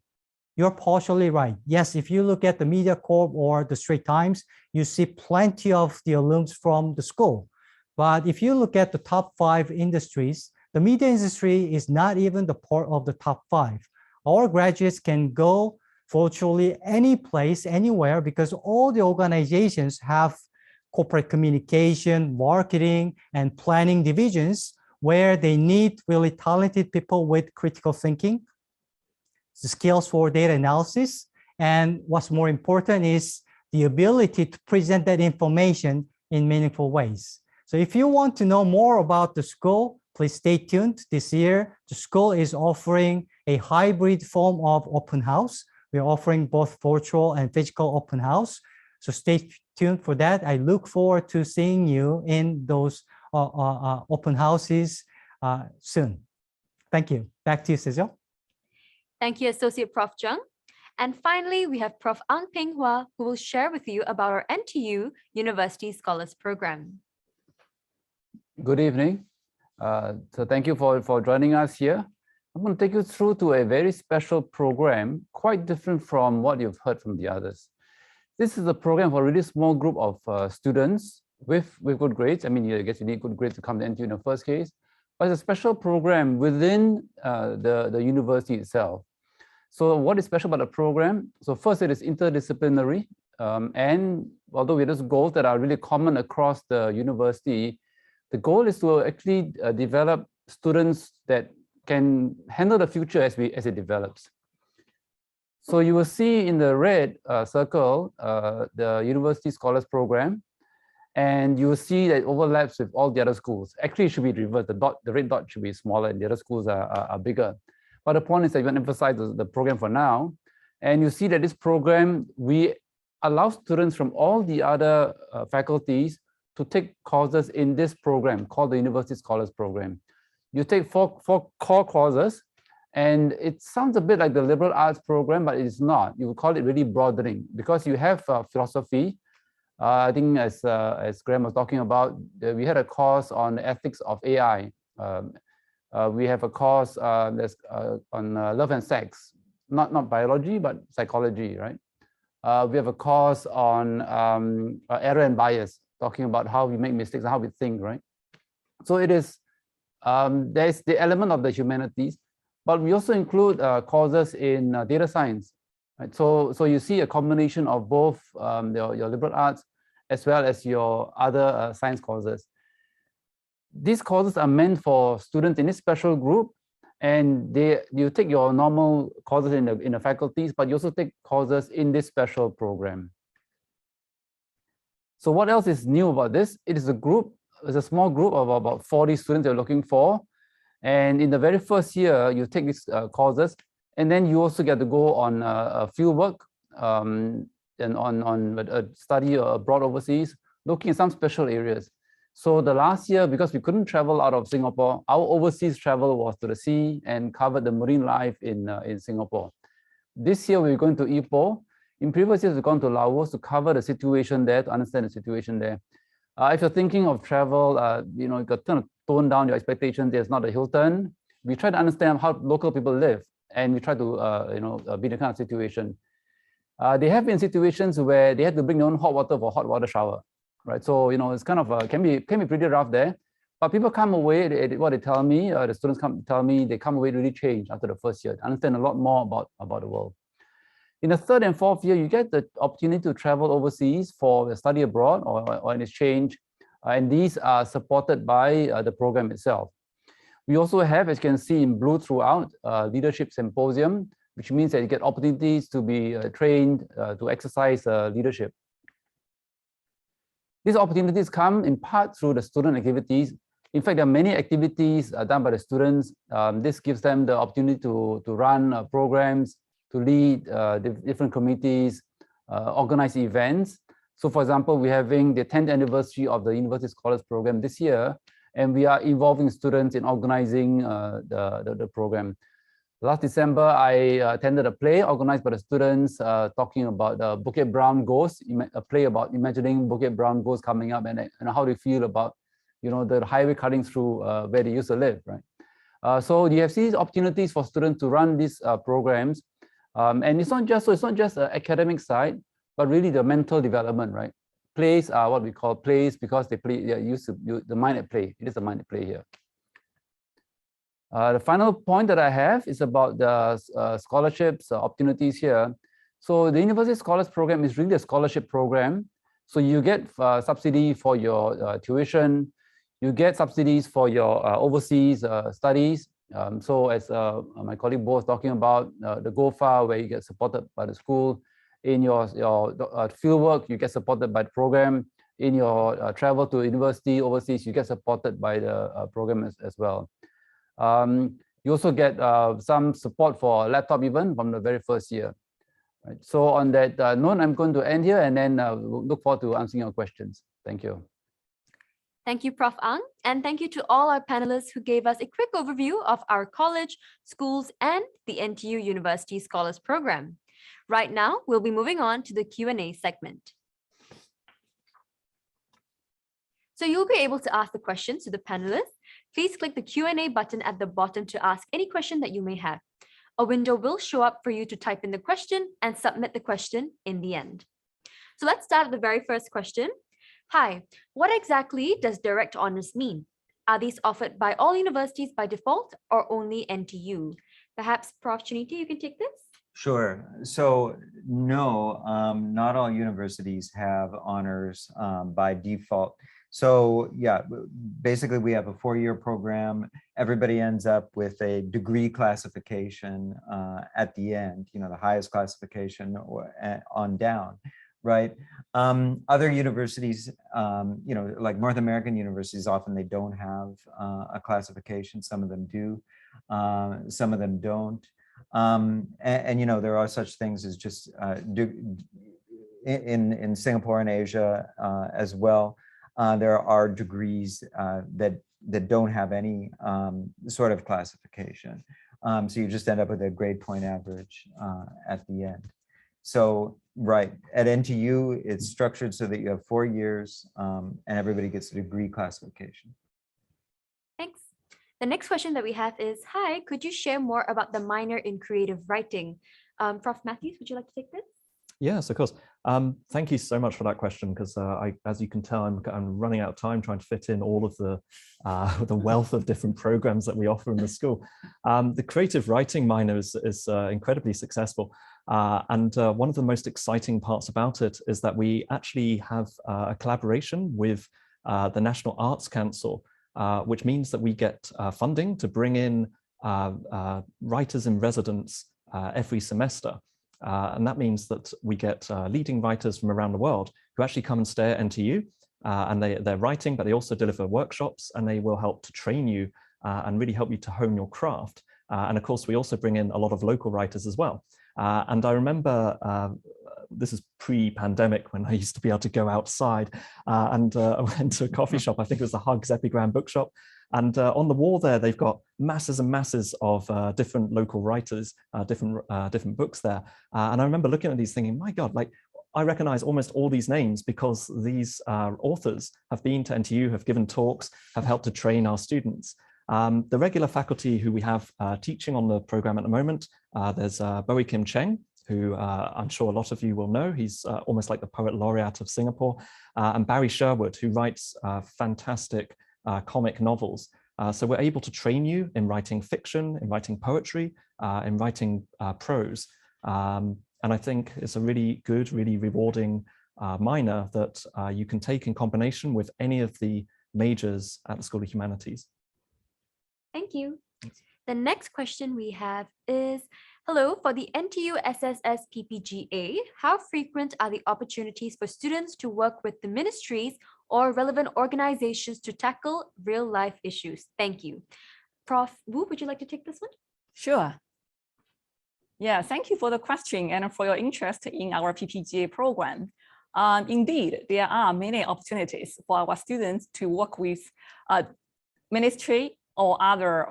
S6: You're partially right. Yes, if you look at the Media Corp or the Straits Times, you see plenty of the alums from the school. But if you look at the top 5 industries, the media industry is not even the part of the top 5. Our graduates can go virtually any place, anywhere, because all the organizations have corporate communication, marketing, and planning divisions where they need really talented people with critical thinking, the skills for data analysis, and what's more important is the ability to present that information in meaningful ways. So if you want to know more about the school, please stay tuned. This year, the school is offering a hybrid form of open house. We're offering both virtual and physical open house. So stay tuned for that. I look forward to seeing you in those open houses soon. Thank you. Back to you, Sejal.
S1: Thank you, Associate Prof. Jung. And finally, we have Prof. Ang Peng Hua, who will share with you about our NTU University Scholars Program.
S7: Good evening. So thank you for joining us here. I'm going to take you through to a very special program, quite different from what you've heard from the others. This is a program for a really small group of students with good grades. I mean, I guess you need good grades to come to NTU in the first case, but it's a special program within the university itself. So what is special about the program? So first, it is interdisciplinary. And although it has goals that are really common across the university, the goal is to actually develop students that can handle the future as it develops. So you will see in the red circle, the University Scholars Program, and you will see that it overlaps with all the other schools. Actually, it should be reversed. The red dot should be smaller and the other schools are bigger. But the point is that you want to emphasize the program for now. And you see that this program, we allow students from all the other faculties to take courses in this program called the University Scholars Program. You take four core courses, and it sounds a bit like the liberal arts program, but it is not. You would call it really broadening because you have philosophy. I think as Graham was talking about, we had a course on the ethics of AI. We have a course that's on love and sex, not biology, but psychology, right? We have a course on error and bias, talking about how we make mistakes and how we think, right? So it is, there's the element of the humanities, but we also include courses in data science, right? So you see a combination of both your liberal arts as well as your other science courses. These courses are meant for students in this special group, and you take your normal courses in the faculties, but you also take courses in this special program. So what else is new about this? It is it's a small group of about 40 students you're looking for. And in the very first year, you take these courses, and then you also get to go on a field work and on a study abroad overseas, looking at some special areas. So the last year, because we couldn't travel out of Singapore, our overseas travel was to the sea and covered the marine life in Singapore. This year, we're going to Ipoh. In previous years, we've gone to Laos to cover the situation there, to understand the situation there. If you're thinking of travel, you know, you got to tone down your expectations. There's not a Hilton. We try to understand how local people live, and we try to, you know, be in the kind of situation. They have been situations where they had to bring their own hot water for hot water shower, right? So, you know, it's kind of can be pretty rough there. But people come away. What they tell me, the students tell me, they come away really changed after the first year, understand a lot more about the world. In the third and fourth year, you get the opportunity to travel overseas for a study abroad or an exchange, and these are supported by the program itself. We also have, as you can see in blue throughout, leadership symposium, which means that you get opportunities to be trained to exercise leadership. These opportunities come in part through the student activities. In fact, there are many activities done by the students. This gives them the opportunity to run programs, to lead different committees, organize events. So for example, we're having the 10th anniversary of the University Scholars Program this year, and we are involving students in organizing the program. Last December, I attended a play organized by the students talking about Bukit Brown Ghost, a play about imagining Bukit Brown Ghost coming up and how they feel about, you know, the highway cutting through where they used to live, right? So you have these opportunities for students to run these programs. And it's not just the academic side, but really the mental development, right? Plays are what we call plays because they are used to the mind at play. It is the mind at play here. The final point that I have is about the scholarships opportunities here. So the University Scholars Program is really a scholarship program. So you get subsidy for your tuition, you get subsidies for your overseas studies. So as my colleague Bo was talking about, the GOFA, where you get supported by the school. In your field work, you get supported by the program. In your travel to university overseas, you get supported by the program as well. You also get some support for a laptop even from the very first year. Right. So on that note, I'm going to end here and then we'll look forward to answering your questions. Thank you.
S1: Thank you, Prof. Ang, and thank you to all our panelists who gave us a quick overview of our college, schools, and the NTU University Scholars Program. Right now, we'll be moving on to the Q&A segment. So you'll be able to ask the questions to the panelists. Please click the Q&A button at the bottom to ask any question that you may have. A window will show up for you to type in the question and submit the question in the end. So let's start with the very first question. Hi, what exactly does direct honors mean? Are these offered by all universities by default or only NTU? Perhaps Prof. Chiniti, you can take this?
S2: Sure. So no, not all universities have honors by default. So yeah, basically we have a 4-year program. Everybody ends up with a degree classification at the end, you know, the highest classification or on down, right? Other universities, you know, like North American universities, often they don't have a classification. Some of them do, some of them don't. And you know, there are such things as just in Singapore and Asia as well. There are degrees that don't have any sort of classification. So you just end up with a grade point average at the end. So, right, at NTU, it's structured so that you have 4 years and everybody gets a degree classification.
S1: Thanks. The next question that we have is, hi, could you share more about the minor in creative writing? Prof. Matthews, would you like to take this?
S4: Yes, of course. Thank you so much for that question, because as you can tell, I'm running out of time trying to fit in all of the wealth of different programs that we offer in the school. The creative writing minor is incredibly successful. And one of the most exciting parts about it is that we actually have a collaboration with the National Arts Council, which means that we get funding to bring in writers in residence every semester. And that means that we get leading writers from around the world who actually come and stay at NTU, and they're writing, but they also deliver workshops, and they will help to train you and really help you to hone your craft. And of course, we also bring in a lot of local writers as well. And I remember this is pre-pandemic when I used to be able to go outside and I went to a coffee shop. I think it was the Hugs Epigram bookshop. And on the wall there, they've got masses and masses of different local writers, different books there. And I remember looking at these thinking, my God, like I recognize almost all these names because these authors have been to NTU, have given talks, have helped to train our students. The regular faculty who we have teaching on the program at the moment, there's Bowie Kim Cheng, who I'm sure a lot of you will know. He's almost like the poet laureate of Singapore, and Barry Sherwood, who writes fantastic comic novels. So we're able to train you in writing fiction, in writing poetry, in writing prose. And I think it's a really good, really rewarding minor that you can take in combination with any of the majors at the School of Humanities.
S1: Thank you. The next question we have is, hello, for the NTU SSS PPGA, how frequent are the opportunities for students to work with the ministries or relevant organizations to tackle real life issues? Thank you. Prof. Wu, would you like to take this one?
S5: Sure. Yeah, thank you for the question and for your interest in our PPGA program. Indeed, there are many opportunities for our students to work with ministry or other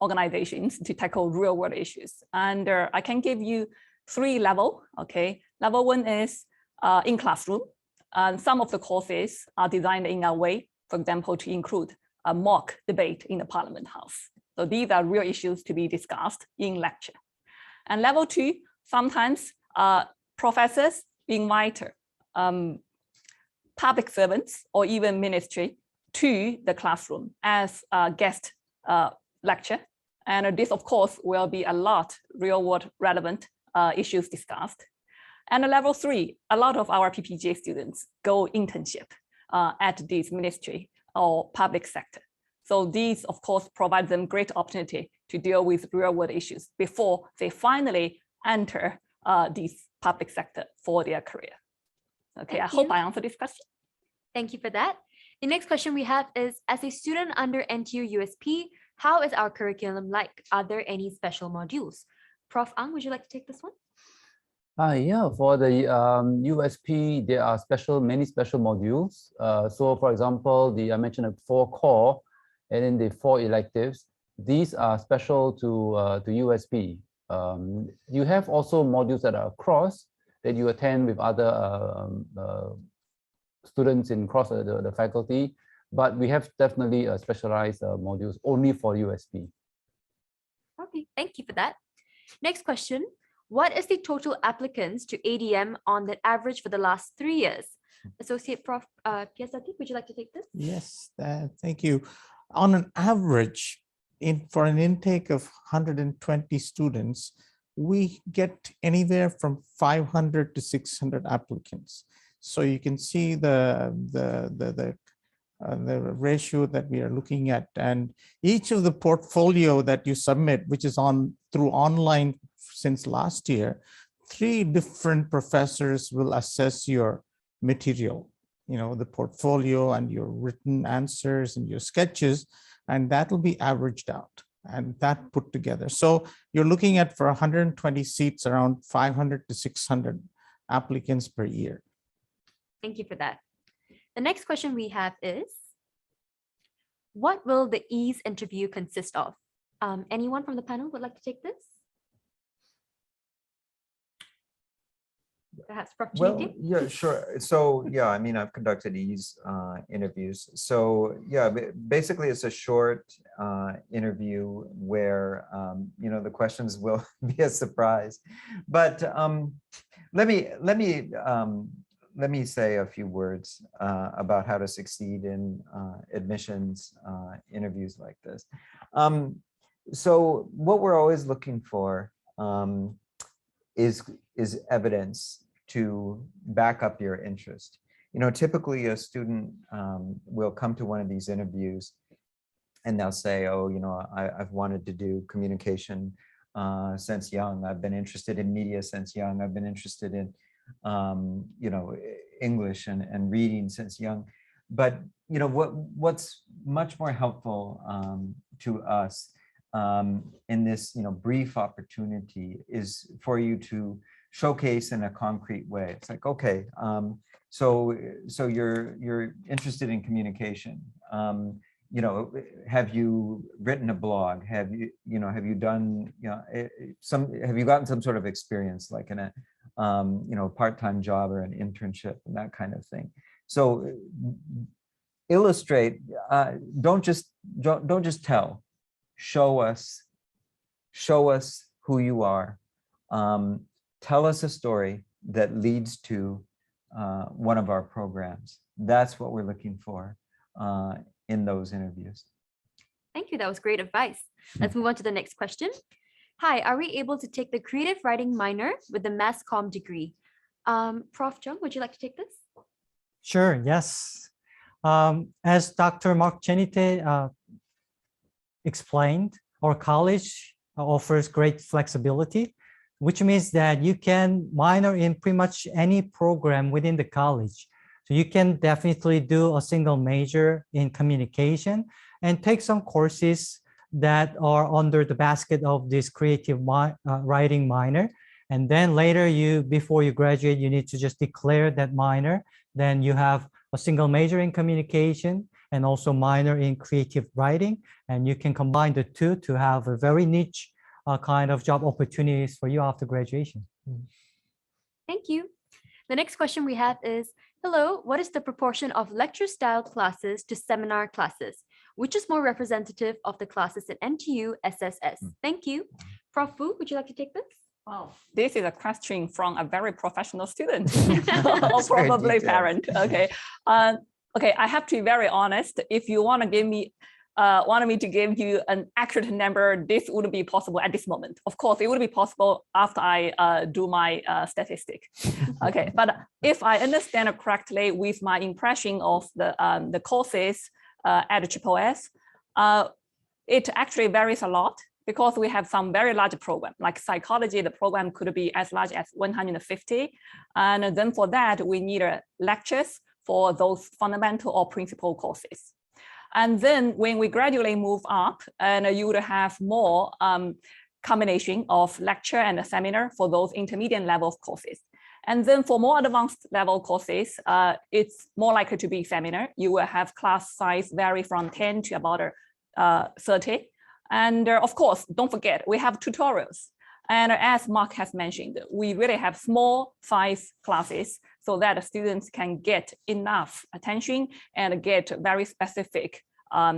S5: organizations to tackle real world issues. And I can give you 3 levels, okay? Level 1 is in classroom. Some of the courses are designed in a way, for example, to include a mock debate in the Parliament House. So these are real issues to be discussed in lecture. And level 2, sometimes professors invite public servants or even ministry to the classroom as a guest lecture. And this, of course, will be a lot real world relevant issues discussed. And level 3, a lot of our PPGA students go internship at this ministry or public sector. So these, of course, provide them great opportunity to deal with real world issues before they finally enter this public sector for their career. Okay, I hope I answered this question.
S1: Thank you for that. The next question we have is, as a student under NTU USP, how is our curriculum like? Are there any special modules? Prof. Ang, would you like to take this one?
S7: Yeah, for the USP, there are many special modules. So for example, I mentioned the 4 core and then the 4 electives. These are special to USP. You have also modules that are across that you attend with other students in across the faculty, but we have definitely specialized modules only for USP.
S1: Okay, thank you for that. Next question. What is the total applicants to ADM on the average for the last 3 years? Associate Prof. Piasati, would you like to take this?
S3: Yes, thank you. On an average, for an intake of 120 students, we get anywhere from 500 to 600 applicants. So you can see the ratio that we are looking at, and each of the portfolio that you submit, which is through online since last year, 3 different professors will assess your material, the portfolio and your written answers and your sketches, and that will be averaged out and that put together. So you're looking at, for 120 seats, around 500 to 600 applicants per year.
S1: Thank you for that. The next question we have is, what will the EASE interview consist of? Anyone from the panel would like to take this? Perhaps Prof.
S2: Well, yeah, sure. So yeah, I mean, I've conducted these interviews. So yeah, basically it's a short interview where, the questions will be a surprise. But let me say a few words about how to succeed in admissions interviews like this. So what we're always looking for is evidence to back up your interest. Typically a student will come to one of these interviews and they'll say, oh, I've wanted to do communication since young. I've been interested in media since young. I've been interested in, you know, English and reading since young. But you know what's much more helpful to us in this brief opportunity is for you to showcase in a concrete way. It's like, okay, so you're interested in communication. You know, have you written a blog? Have you done have you gotten some sort of experience, like in a part-time job or an internship and that kind of thing? So illustrate. Don't just tell. Show us who you are. Tell us a story that leads to one of our programs. That's what we're looking for in those interviews.
S1: Thank you. That was great advice. Let's move on to the next question. Hi, are we able to take the creative writing minor with the mass comm degree? Prof. Jung, would you like to take this?
S6: Sure, yes. As Dr. Mark Chenite explained, our college offers great flexibility, which means that you can minor in pretty much any program within the college. So you can definitely do a single major in communication and take some courses that are under the basket of this creative writing minor. And then later, before you graduate, you need to just declare that minor. Then you have a single major in communication and also minor in creative writing. And you can combine the two to have a very niche kind of job opportunities for you after graduation.
S1: Thank you. The next question we have is, hello, what is the proportion of lecture style classes to seminar classes? Which is more representative of the classes in NTU SSS? Thank you. Prof. Wu, would you like to take this?
S5: Wow, this is a question from a very professional student or probably parent. Okay, okay. I have to be very honest. If you want to give me, wanted me to give you an accurate number, this wouldn't be possible at this moment. Of course, it would be possible after I do my statistic. Okay, but if I understand it correctly, with my impression of the courses at SSS, it actually varies a lot, because we have some very large programs, like psychology, the program could be as large as 150. And then for that, we need lectures for those fundamental or principal courses. And then when we gradually move up, and you would have more combination of lecture and a seminar for those intermediate level of courses. And then for more advanced level courses, it's more likely to be seminar. You will have class size vary from 10 to about 30. And of course, don't forget, we have tutorials. And as Mark has mentioned, we really have small size classes so that students can get enough attention and get very specific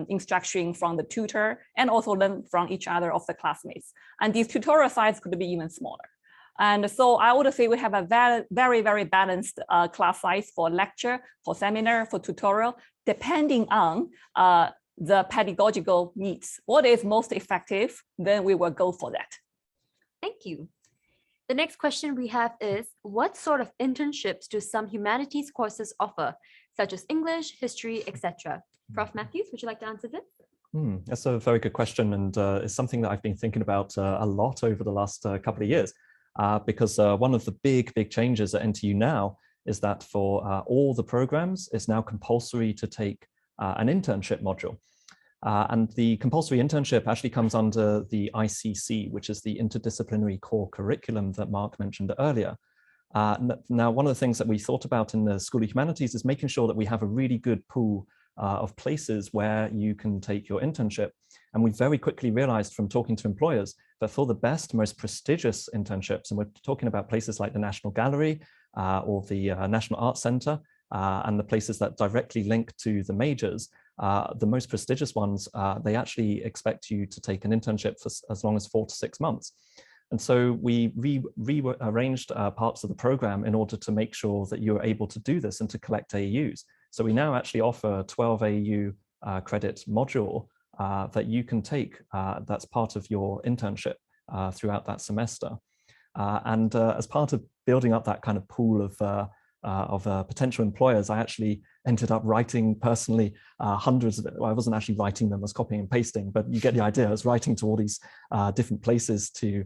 S5: instruction from the tutor, and also learn from each other of the classmates. And these tutorial size could be even smaller. And so I would say we have a very, very balanced class size for lecture, for seminar, for tutorial, depending on the pedagogical needs. What is most effective, then we will go for that.
S1: Thank you. The next question we have is, what sort of internships do some humanities courses offer, such as English, history, etc.? Prof. Matthews, would you like to answer this?
S4: That's a very good question, and it's something that I've been thinking about a lot over the last couple of years, because one of the big changes at NTU now is that for all the programs, it's now compulsory to take an internship module. And the compulsory internship actually comes under the ICC, which is the interdisciplinary core curriculum that Mark mentioned earlier. Now, one of the things that we thought about in the School of Humanities is making sure that we have a really good pool of places where you can take your internship. And we very quickly realized from talking to employers that for the best, most prestigious internships, and we're talking about places like the National Gallery or the National Arts Center, and the places that directly link to the majors, the most prestigious ones, they actually expect you to take an internship for as long as 4 to 6 months. And so we rearranged parts of the program in order to make sure that you're able to do this and to collect AUs. So we now actually offer 12 AU credit module that you can take that's part of your internship throughout that semester. And as part of building up that kind of pool potential employers, I actually ended up writing personally hundreds of it. Well, I wasn't actually writing them, I was copying and pasting, but you get the idea. I was writing to all these different places to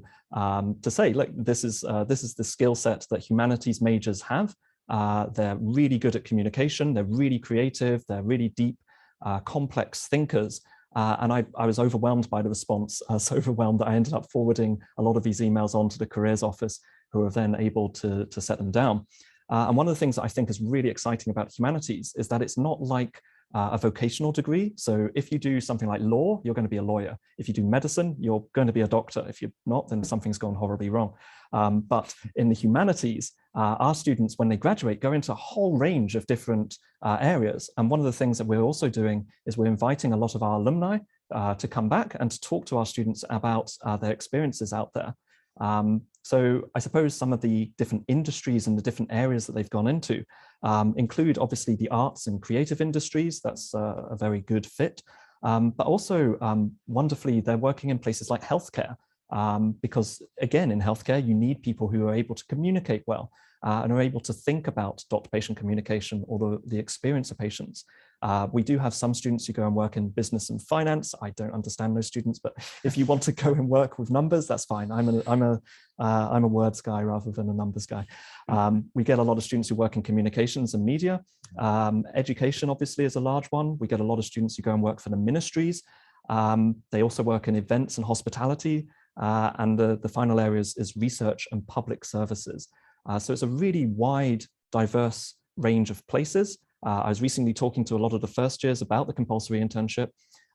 S4: say, look, this is the skill set that humanities majors have. They're really good at communication. They're really creative. They're really deep, complex thinkers. And I was overwhelmed by the response, so overwhelmed that I ended up forwarding a lot of these emails on to the careers office, who are then able to set them down. And one of the things that I think is really exciting about humanities is that it's not like a vocational degree. So if you do something like law, you're going to be a lawyer. If you do medicine, you're going to be a doctor. If you're not, then something's gone horribly wrong. But in the humanities, our students, when they graduate, go into a whole range of different areas. And one of the things that we're also doing is we're inviting a lot of our alumni to come back and to talk to our students about their experiences out there. So I suppose some of the different industries and the different areas that they've gone into include obviously the arts and creative industries. That's a very good fit. But also wonderfully, they're working in places like healthcare, because again, in healthcare, you need people who are able to communicate well and are able to think about doctor-patient communication or the experience of patients. We do have some students who go and work in business and finance. I don't understand those students, but if you want to go and work with numbers, that's fine. I'm a words guy rather than a numbers guy. We get a lot of students who work in communications and media. Education obviously is a large one. We get a lot of students who go and work for the ministries. They also work in events and hospitality. And the final area is research and public services. So it's a really wide, diverse range of places. I was recently talking to a lot of the first years about the compulsory internship,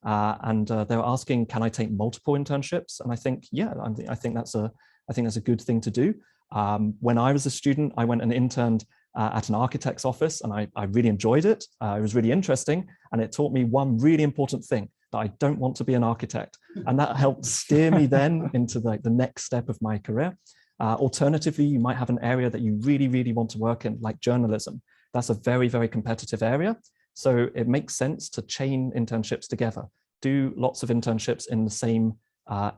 S4: and they were asking, can I take multiple internships? And I think, yeah, I think that's a good thing to do. When I was a student, I went and interned at an architect's office, and I really enjoyed it. It was really interesting, and it taught me one really important thing, that I don't want to be an architect. And that helped steer me then into the next step of my career. Alternatively, you might have an area that you really, really want to work in, like journalism. That's a very, very competitive area. So it makes sense to chain internships together, do lots of internships in the same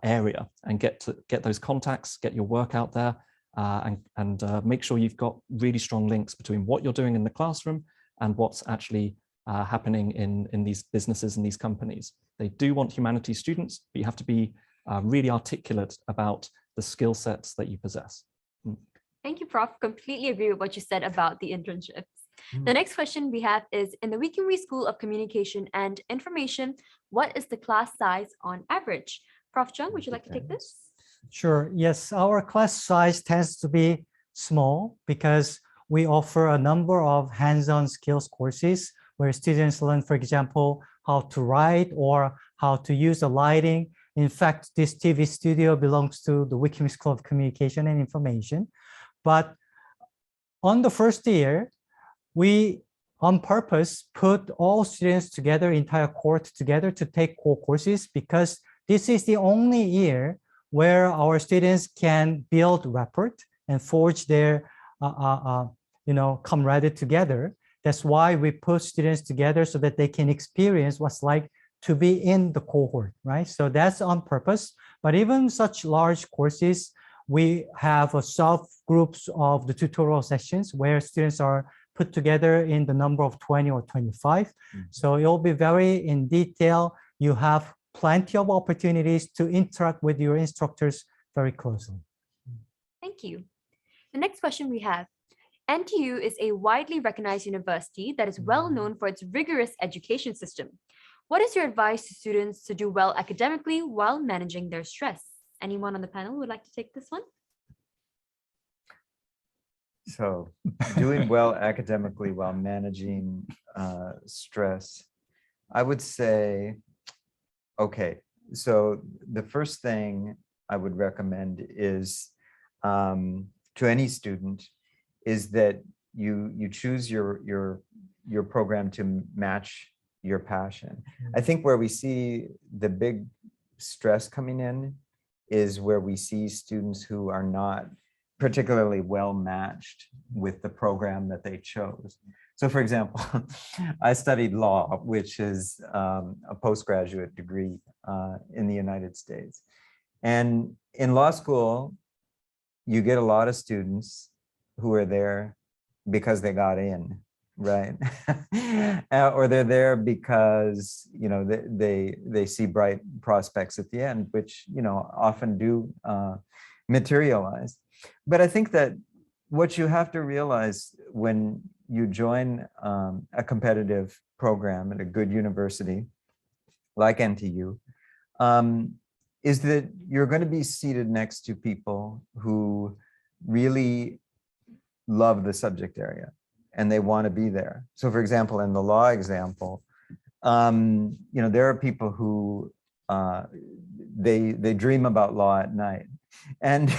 S4: area and get those contacts, get your work out there, and make sure you've got really strong links between what you're doing in the classroom and what's actually happening in these businesses and these companies. They do want humanities students, but you have to be really articulate about the skill sets that you possess.
S1: Thank you, Prof. Completely agree with what you said about the internships. The next question we have is, in the Wiki School of Communication and Information, what is the class size on average? Prof. Chung, would you like to take this?
S6: Sure. Yes, our class size tends to be small because we offer a number of hands-on skills courses where students learn, for example, how to write or how to use the lighting. In fact, this TV studio belongs to the Wiki School of Communication and Information. But on the first year, we on purpose put all students together, entire cohort together to take core courses, because this is the only year where our students can build rapport and forge their camaraderie together. That's why we put students together so that they can experience what's like to be in the cohort, right? So that's on purpose. But even such large courses, we have a subgroups of the tutorial sessions where students are put together in the number of 20 or 25. So it'll be very in detail. You have plenty of opportunities to interact with your instructors very closely.
S1: Thank you. The next question we have, NTU is a widely recognized university that is well known for its rigorous education system. What is your advice to students to do well academically while managing their stress? Anyone on the panel would like to take this one?
S2: So doing well academically while managing stress, I would say, okay, so the first thing I would recommend is to any student is that you choose your program to match your passion. I think where we see the big stress coming in is where we see students who are not particularly well matched with the program that they chose. So for example, I studied law, which is a postgraduate degree in the United States. And in law school, you get a lot of students who are there because they got in, right? Or they're there because, you know, they see bright prospects at the end, which, you know, often do materialize. But I think that what you have to realize when you join a competitive program at a good university like NTU, is that you're going to be seated next to people who really love the subject area and they want to be there. So for example, in the law example, you know, there are people who they dream about law at night. And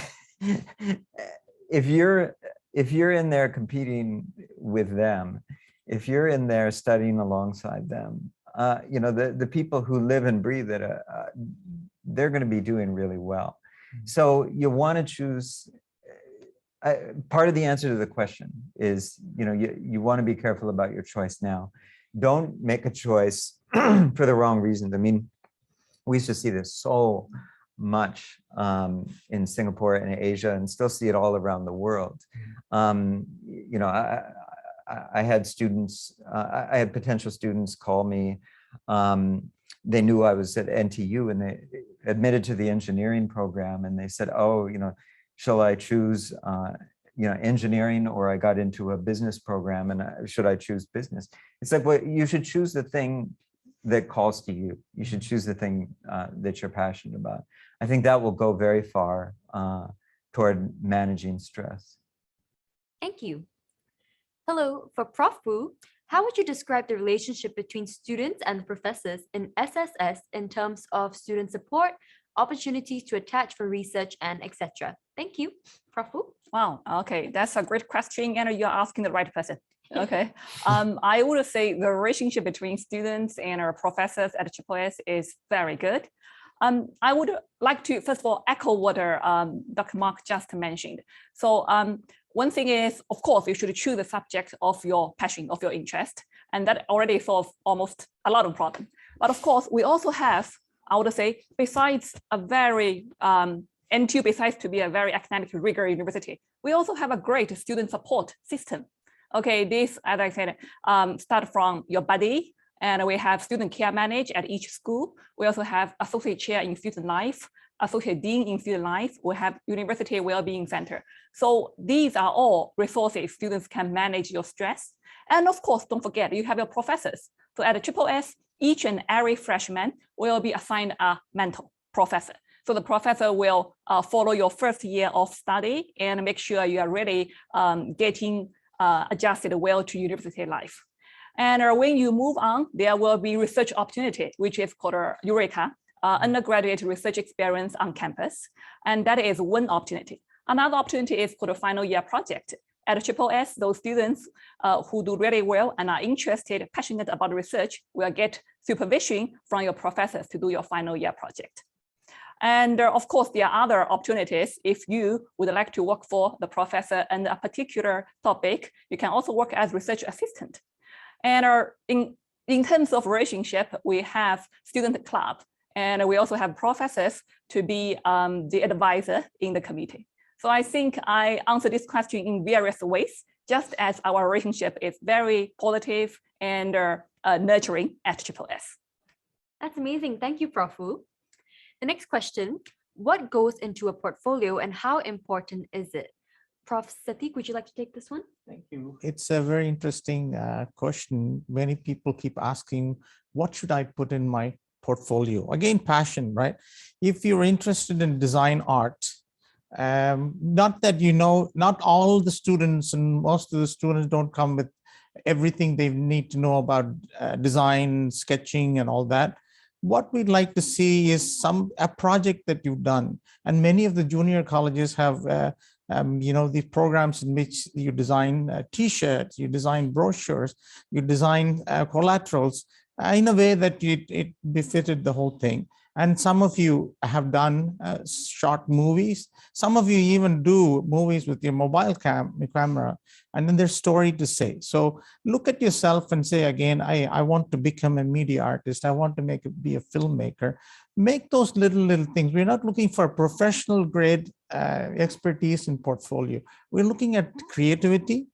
S2: if you're in there competing with them, if you're in there studying alongside them, you know, the people who live and breathe it, they're going to be doing really well. So you want to choose. Part of the answer to the question is, you know, you want to be careful about your choice now. Don't make a choice for the wrong reasons. I mean, we used to see this so much in Singapore and Asia, and still see it all around the world. You know, I had students, I had potential students call me. They knew I was at NTU and they admitted to the engineering program, and they said, oh, you know, shall I choose, you know, engineering, or I got into a business program and should I choose business? It's like, well, you should choose the thing that calls to you. You should choose the thing that you're passionate about. I think that will go very far toward managing stress.
S1: Thank you. Hello, for Prof. Wu, how would you describe the relationship between students and professors in SSS in terms of student support, opportunities to attach for research, and etc.? Thank you, Prof. Wu.
S5: Wow, okay, that's a great question, and you're asking the right person. Okay, I would say the relationship between students and our professors at CoHASS is very good. I would like to, first of all, echo what Dr. Mark just mentioned. So one thing is, of course, you should choose the subject of your passion, of your interest, and that already solves almost a lot of problems. But of course, we also have, I would say, besides a very, NTU, besides to be a very academic rigor university, we also have a great student support system. Okay, this, as I said, start from your buddy, and we have student care manager at each school. We also have associate chair in student life, associate dean in student life. We have university well-being center. So these are all resources students can manage your stress. And of course, don't forget, you have your professors. So at the CoHASS, each and every freshman will be assigned a mentor professor. So the professor will follow your first year of study and make sure you are really getting adjusted well to university life. And when you move on, there will be research opportunity, which is called Eureka, undergraduate research experience on campus. And that is one opportunity. Another opportunity is called a final year project. At CoHASS, those students who do really well and are interested, passionate about research will get supervision from your professors to do your final year project. And of course, there are other opportunities. If you would like to work for the professor on a particular topic, you can also work as research assistant. And in terms of relationship, we have student club, and we also have professors to be the advisor in the committee. So I think I answered this question in various ways, just as our relationship is very positive and nurturing at CoHASS.
S1: That's amazing. Thank you, Prof. Wu. The next question, what goes into a portfolio and how important is it? Prof. Satiq, would you like to take this one?
S3: Thank you. It's a very interesting question. Many people keep asking, what should I put in my portfolio? Again, passion, right? If you're interested in design art, not that, you know, not all the students and most of the students don't come with everything they need to know about design, sketching and all that. What we'd like to see is a project that you've done. And many of the junior colleges have you know, these programs in which you design T-shirts, you design brochures, you design collaterals in a way that it befitted the whole thing. And some of you have done short movies. Some of you even do movies with your mobile camera, and then there's story to say. So look at yourself and say, again, I want to become a media artist. I want to be a filmmaker. Make those little things. We're not looking for professional grade expertise in portfolio. We're looking at creativity.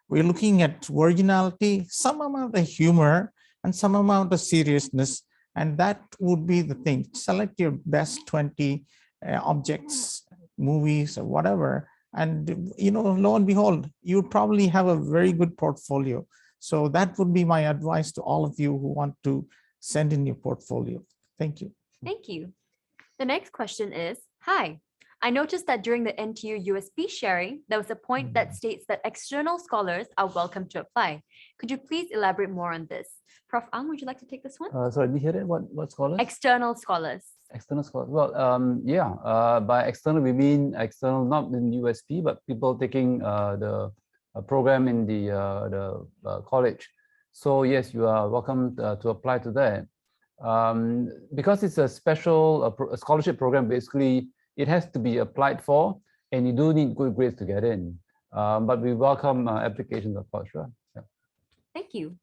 S3: We're looking at originality, some amount of humor, and some amount of seriousness. And that would be the thing. Select your best 20 objects, movies, or whatever. And lo and behold, you probably have a very good portfolio. So that would be my advice to all of you who want to send in your portfolio. Thank you.
S1: Thank you. The next question is, hi, I noticed that during the NTU USB sharing, there was a point that states that external scholars are welcome to apply. Could you please elaborate more on this? Prof. Ang, would you like to take this one?
S7: Sorry, did you hear that? What scholars?
S1: External scholars.
S7: External scholars. Well, yeah. By external, we mean external, not in USP, but people taking the program in the college. So yes, you are welcome to apply to that. Because it's a special a scholarship program, basically, it has to be applied for, and you do need good grades to get in. But we welcome applications, of course, sure. Yeah.
S1: Thank you.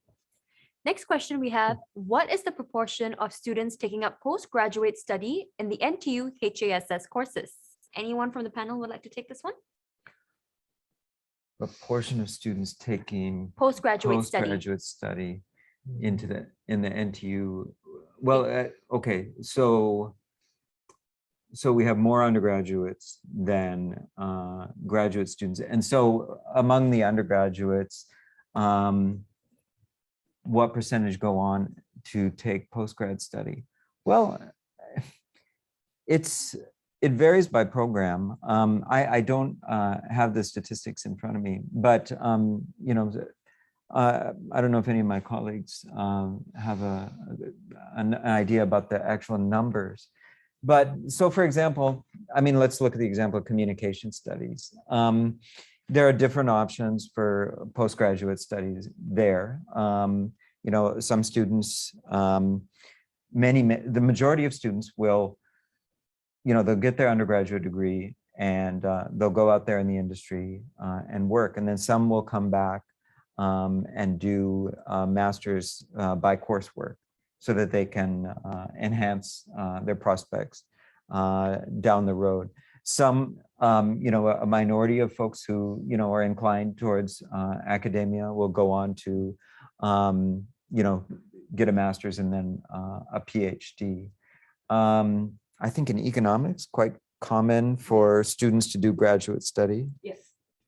S1: Next question we have, what is the proportion of students taking up postgraduate study in the NTU CoHASS courses? Anyone from the panel would like to take this one?
S2: Proportion of students taking
S1: Postgraduate study.
S2: postgraduate study in the NTU. Well, okay, so we have more undergraduates than graduate students, and so among the undergraduates, what percentage go on to take postgrad study? Well, it varies by program. I don't have the statistics in front of me, but I don't know if any of my colleagues have an idea about the actual numbers. But so, for example, I mean, let's look at the example of communication studies. There are different options for postgraduate studies there. Some students, the majority of students will, they'll get their undergraduate degree and they'll go out there in the industry and work. And then some will come back and do master's by coursework so that they can enhance their prospects down the road. Some, a minority of folks who, are inclined towards academia will go on to, get a master's and then a PhD. I think in economics, quite common for students to do graduate study.
S5: Yes.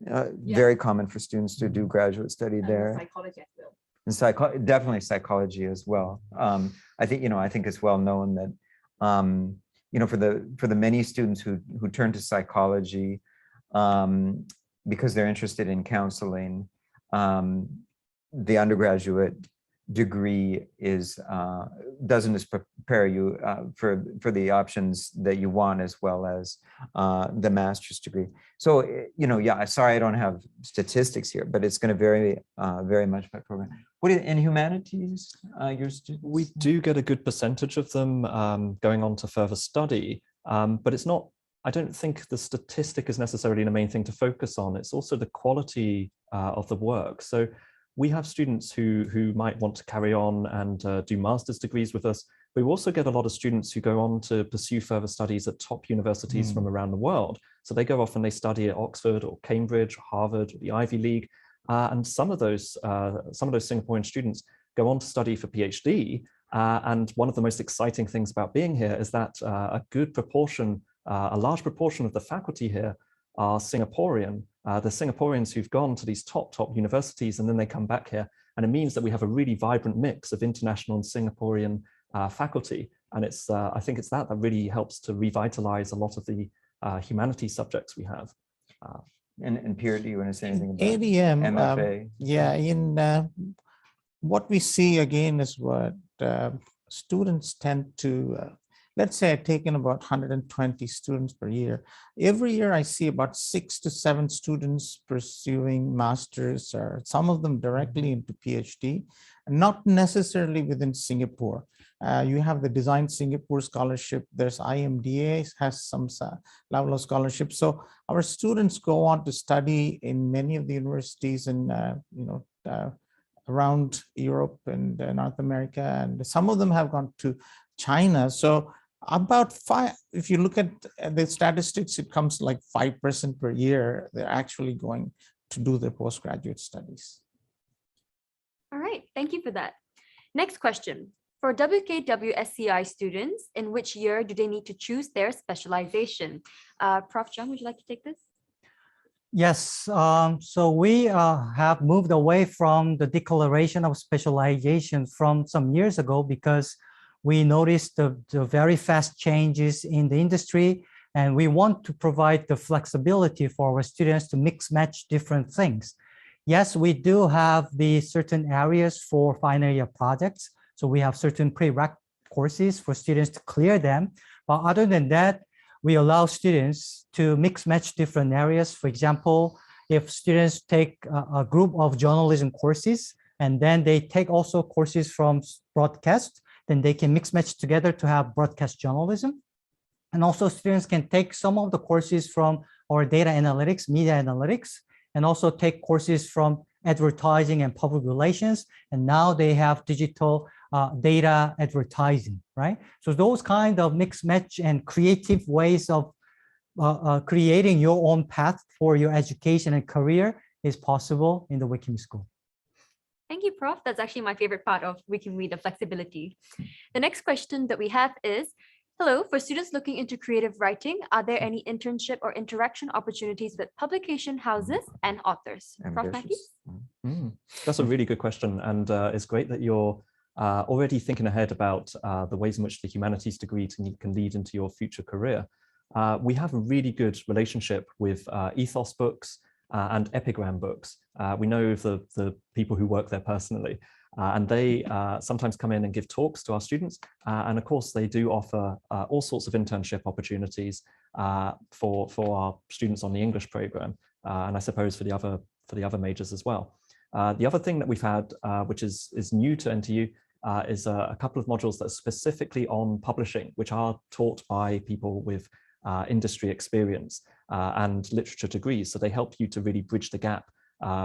S2: Very common for students to do graduate study there.
S5: Psychology as well.
S2: And definitely psychology as well. I think it's well known that for the many students who turn to psychology because they're interested in counseling, the undergraduate degree doesn't just prepare you for the options that you want, as well as the master's degree. So sorry I don't have statistics here, but it's going to vary very much by program. What in humanities, your students?
S4: We do get a good percentage of them going on to further study, but it's not. I don't think the statistic is necessarily the main thing to focus on. It's also the quality of the work. So we have students who might want to carry on and do master's degrees with us. We also get a lot of students who go on to pursue further studies at top universities from around the world. So they go off and they study at Oxford or Cambridge, Harvard, or the Ivy League. And some of those Singaporean students go on to study for PhD. And one of the most exciting things about being here is that a large proportion of the faculty here are Singaporean. The Singaporeans who've gone to these top universities, and then they come back here. And it means that we have a really vibrant mix of international and Singaporean faculty. And I think it's that really helps to revitalize a lot of the humanities subjects we have.
S2: And Pierre, do you want to say anything about
S3: ADM?
S2: MFA?
S3: What we see again is what students tend to, let's say I've taken about 120 students per year. Every year I see about 6 to 7 students pursuing masters, or some of them directly into PhD, not necessarily within Singapore. You have the Design Singapore Scholarship. There's IMDA has some level of scholarship. So our students go on to study in many of the universities in around Europe and North America, and some of them have gone to China. So about 5, if you look at the statistics, it comes like 5% per year. They're actually going to do their postgraduate studies.
S1: All right, thank you for that. Next question. For WKWSCI students, in which year do they need to choose their specialization? Prof. Jung, would you like to take this?
S6: Yes, so we have moved away from the declaration of specialization from some years ago because we noticed the very fast changes in the industry, and we want to provide the flexibility for our students to mix match different things. Yes, we do have the certain areas for final year projects. So we have certain prereq courses for students to clear them. But other than that, we allow students to mix match different areas. For example, if students take a group of journalism courses, and then they take also courses from broadcast, then they can mix match together to have broadcast journalism. And also students can take some of the courses from our data analytics, media analytics, and also take courses from advertising and public relations. And now they have digital data advertising, right? So those kind of mix match and creative ways of creating your own path for your education and career is possible in the WICKIM School.
S1: Thank you, Prof. That's actually my favorite part of WICKIM Read, the flexibility. The next question that we have is, hello, for students looking into creative writing, are there any internship or interaction opportunities with publication houses and authors? Prof. Matthews?
S4: That's a really good question. And it's great that you're already thinking ahead about the ways in which the humanities degree can lead into your future career. We have a really good relationship with Ethos Books and Epigram Books. We know the people who work there personally, and they sometimes come in and give talks to our students. And of course, they do offer all sorts of internship opportunities for our students on the English program, and I suppose for the other majors as well. The other thing that we've had, which is new to NTU, is a couple of modules that are specifically on publishing, which are taught by people with industry experience and literature degrees. So they help you to really bridge the gap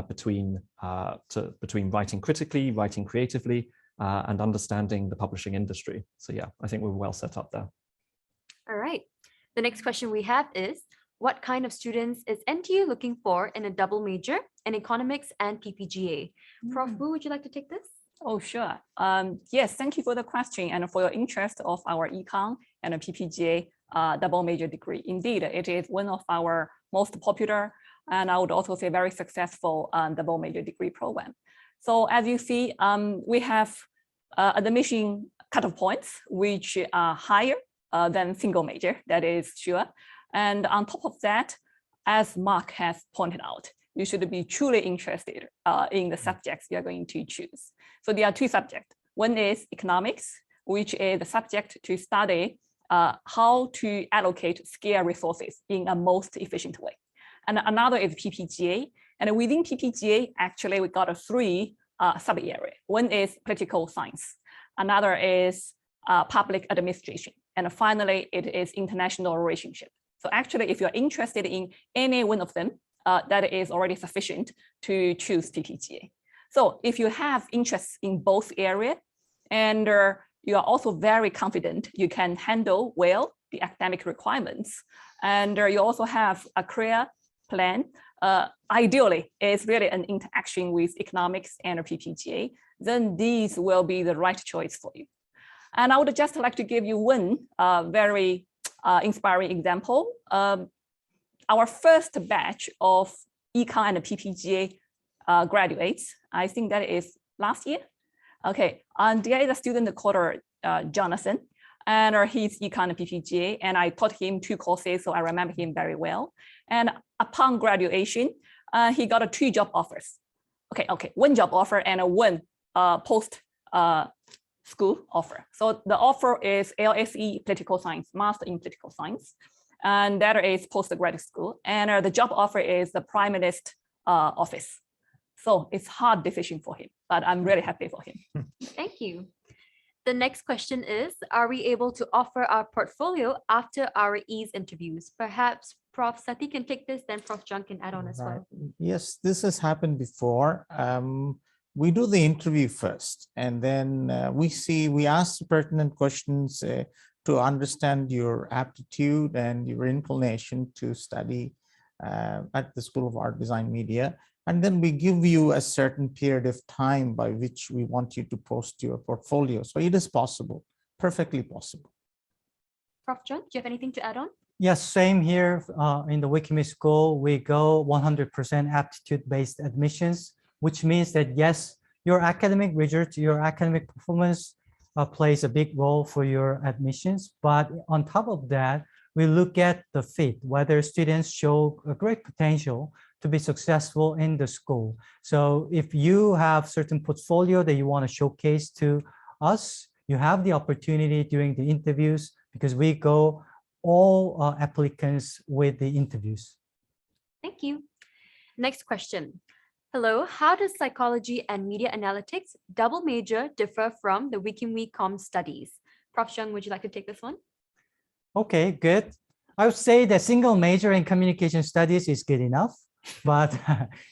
S4: between writing critically, writing creatively, and understanding the publishing industry. So yeah, I think we're well set up there.
S1: All right. The next question we have is, what kind of students is NTU looking for in a double major in economics and PPGA? Prof. Wu, would you like to take this?
S5: Oh, sure. Yes, thank you for the question and for your interest of our econ and a PPGA double major degree. Indeed, it is one of our most popular and I would also say very successful double major degree program. So as you see, we have admission cutoff points, which are higher than single major, that is sure. And on top of that, as Mark has pointed out, you should be truly interested in the subjects you are going to choose. So there are two subjects. One is economics, which is the subject to study how to allocate scarce resources in a most efficient way. And another is PPGA. And within PPGA, actually, we got three sub-areas. One is political science. Another is public administration. And finally, it is international relationship. So actually, if you're interested in any one of them, that is already sufficient to choose PPGA. So if you have interest in both areas and you are also very confident you can handle well the academic requirements, and you also have a career plan, ideally it's really an interaction with economics and PPGA, then these will be the right choice for you. And I would just like to give you one very inspiring example. Our first batch of econ and PPGA graduates, I think that is last year. Okay, and there is a student called Jonathan, and he's econ and PPGA, and I taught him 2 courses, so I remember him very well. And upon graduation, he got 2 job offers. Okay, 1 job offer and 1 post school offer. So the offer is LSE Political Science, Master in Political Science, and that is postgraduate school. And the job offer is the Prime Minister office. So it's hard decision for him, but I'm really happy for him.
S1: Thank you. The next question is, are we able to offer our portfolio after our EASE interviews? Perhaps Prof. Sati can take this, then Prof. Jung can add on as well.
S3: Yes, this has happened before. We do the interview first, and then we ask pertinent questions to understand your aptitude and your inclination to study at the School of Art, Design, Media. And then we give you a certain period of time by which we want you to post your portfolio. So it is possible, perfectly possible.
S1: Prof. John, do you have anything to add on?
S6: Yes, same here. In the WikiMe School, we go 100% aptitude-based admissions, which means that yes, your academic results, your academic performance plays a big role for your admissions. But on top of that, we look at the fit, whether students show a great potential to be successful in the school. So if you have certain portfolio that you want to showcase to us, you have the opportunity during the interviews, because we go all applicants with the interviews.
S1: Thank you. Next question. Hello, how does psychology and media analytics double major differ from the WikiMe Com studies? Prof. Chung, would you like to take this one?
S6: Okay, good. I would say that single major in communication studies is good enough. But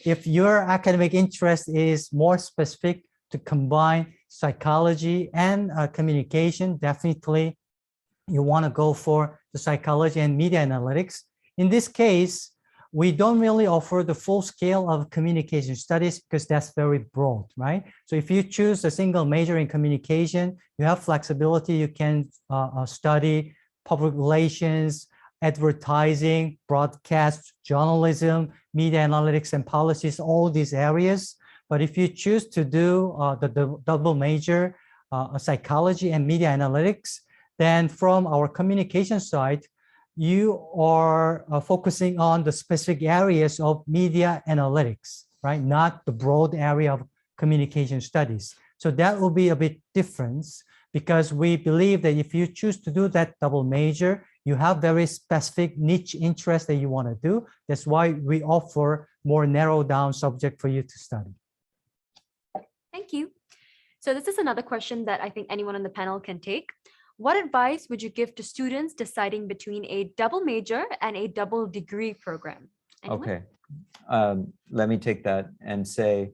S6: if your academic interest is more specific to combine psychology and communication, definitely you want to go for the psychology and media analytics. In this case, we don't really offer the full scale of communication studies because that's very broad, right? So if you choose a single major in communication, you have flexibility. You can study public relations, advertising, broadcast, journalism, media analytics and policies, all these areas. But if you choose to do the double major, psychology and media analytics, then from our communication side, you are focusing on the specific areas of media analytics, right? Not the broad area of communication studies. So that will be a bit different, because we believe that if you choose to do that double major, you have very specific niche interest that you want to do. That's why we offer more narrow down subject for you to study.
S1: Thank you. So this is another question that I think anyone on the panel can take. What advice would you give to students deciding between a double major and a double degree program? Anyone?
S2: Okay, let me take that and say,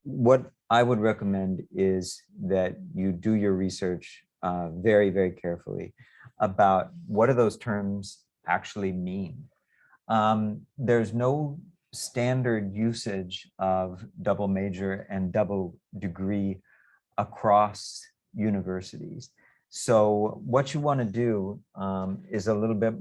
S2: what I would recommend is that you do your research very, very carefully about what do those terms actually mean. There's no standard usage of double major and double degree across universities. So what you want to do is a little bit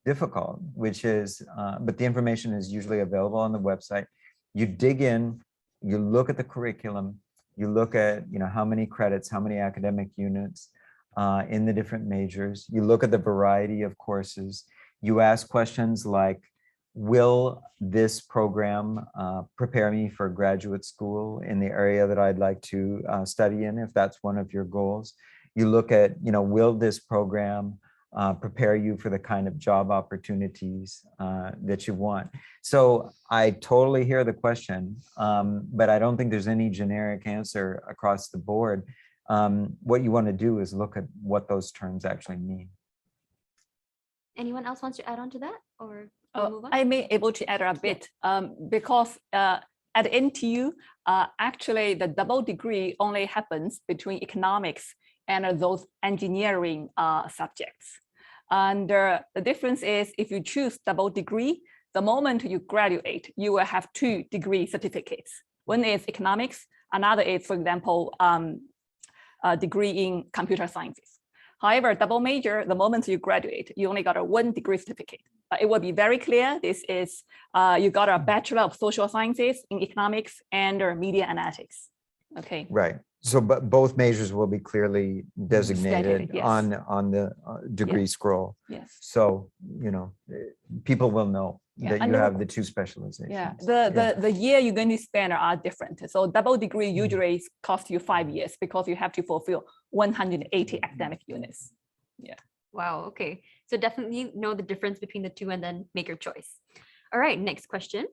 S2: difficult, which is, but the information is usually available on the website. You dig in, you look at the curriculum, you look at how many credits, how many academic units in the different majors. You look at the variety of courses. You ask questions like, will this program prepare me for graduate school in the area that I'd like to study in, if that's one of your goals? You look at, will this program prepare you for the kind of job opportunities that you want? So I totally hear the question, but I don't think there's any generic answer across the board. What you want to do is look at what those terms actually mean.
S1: Anyone else wants to add on to that, or move on?
S5: I may able to add a bit because at NTU, actually the double degree only happens between economics and those engineering subjects. And the difference is, if you choose double degree, the moment you graduate, you will have 2 degree certificates. One is economics, another is, for example, a degree in computer sciences. However, double major, the moment you graduate, you only got a 1 degree certificate. But it will be very clear, this is, you got a Bachelor of Social Sciences in economics and media analytics. Okay.
S2: Right. So but both majors will be clearly designated
S5: yes.
S2: on the degree scroll.
S5: Yes.
S2: So, people will know that
S5: and
S2: you have the 2 specializations.
S5: Yeah, the year you're going to spend are different. So double degree usually costs you 5 years because you have to fulfill 180 academic units. Yeah.
S1: Wow, okay. So definitely know the difference between the 2 and then make your choice. All right, next question.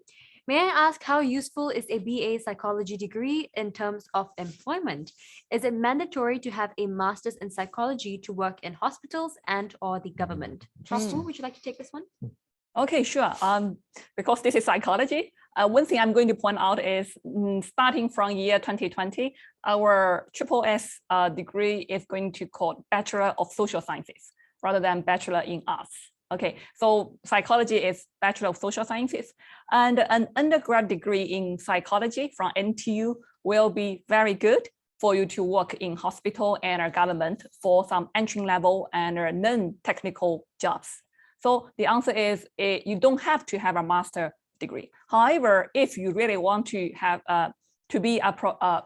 S1: May I ask, how useful is a BA psychology degree in terms of employment? Is it mandatory to have a master's in psychology to work in hospitals and or the government? Prof. Wu, would you like to take this one?
S5: Okay, sure. Because this is psychology, one thing I'm going to point out is starting from year 2020, our SSS degree is going to call Bachelor of Social Sciences rather than Bachelor in Arts. Okay, so psychology is Bachelor of Social Sciences, and an undergrad degree in psychology from NTU will be very good for you to work in hospital and government for some entry level and non-technical jobs. So the answer is you don't have to have a master degree. However, if you really want to have to be a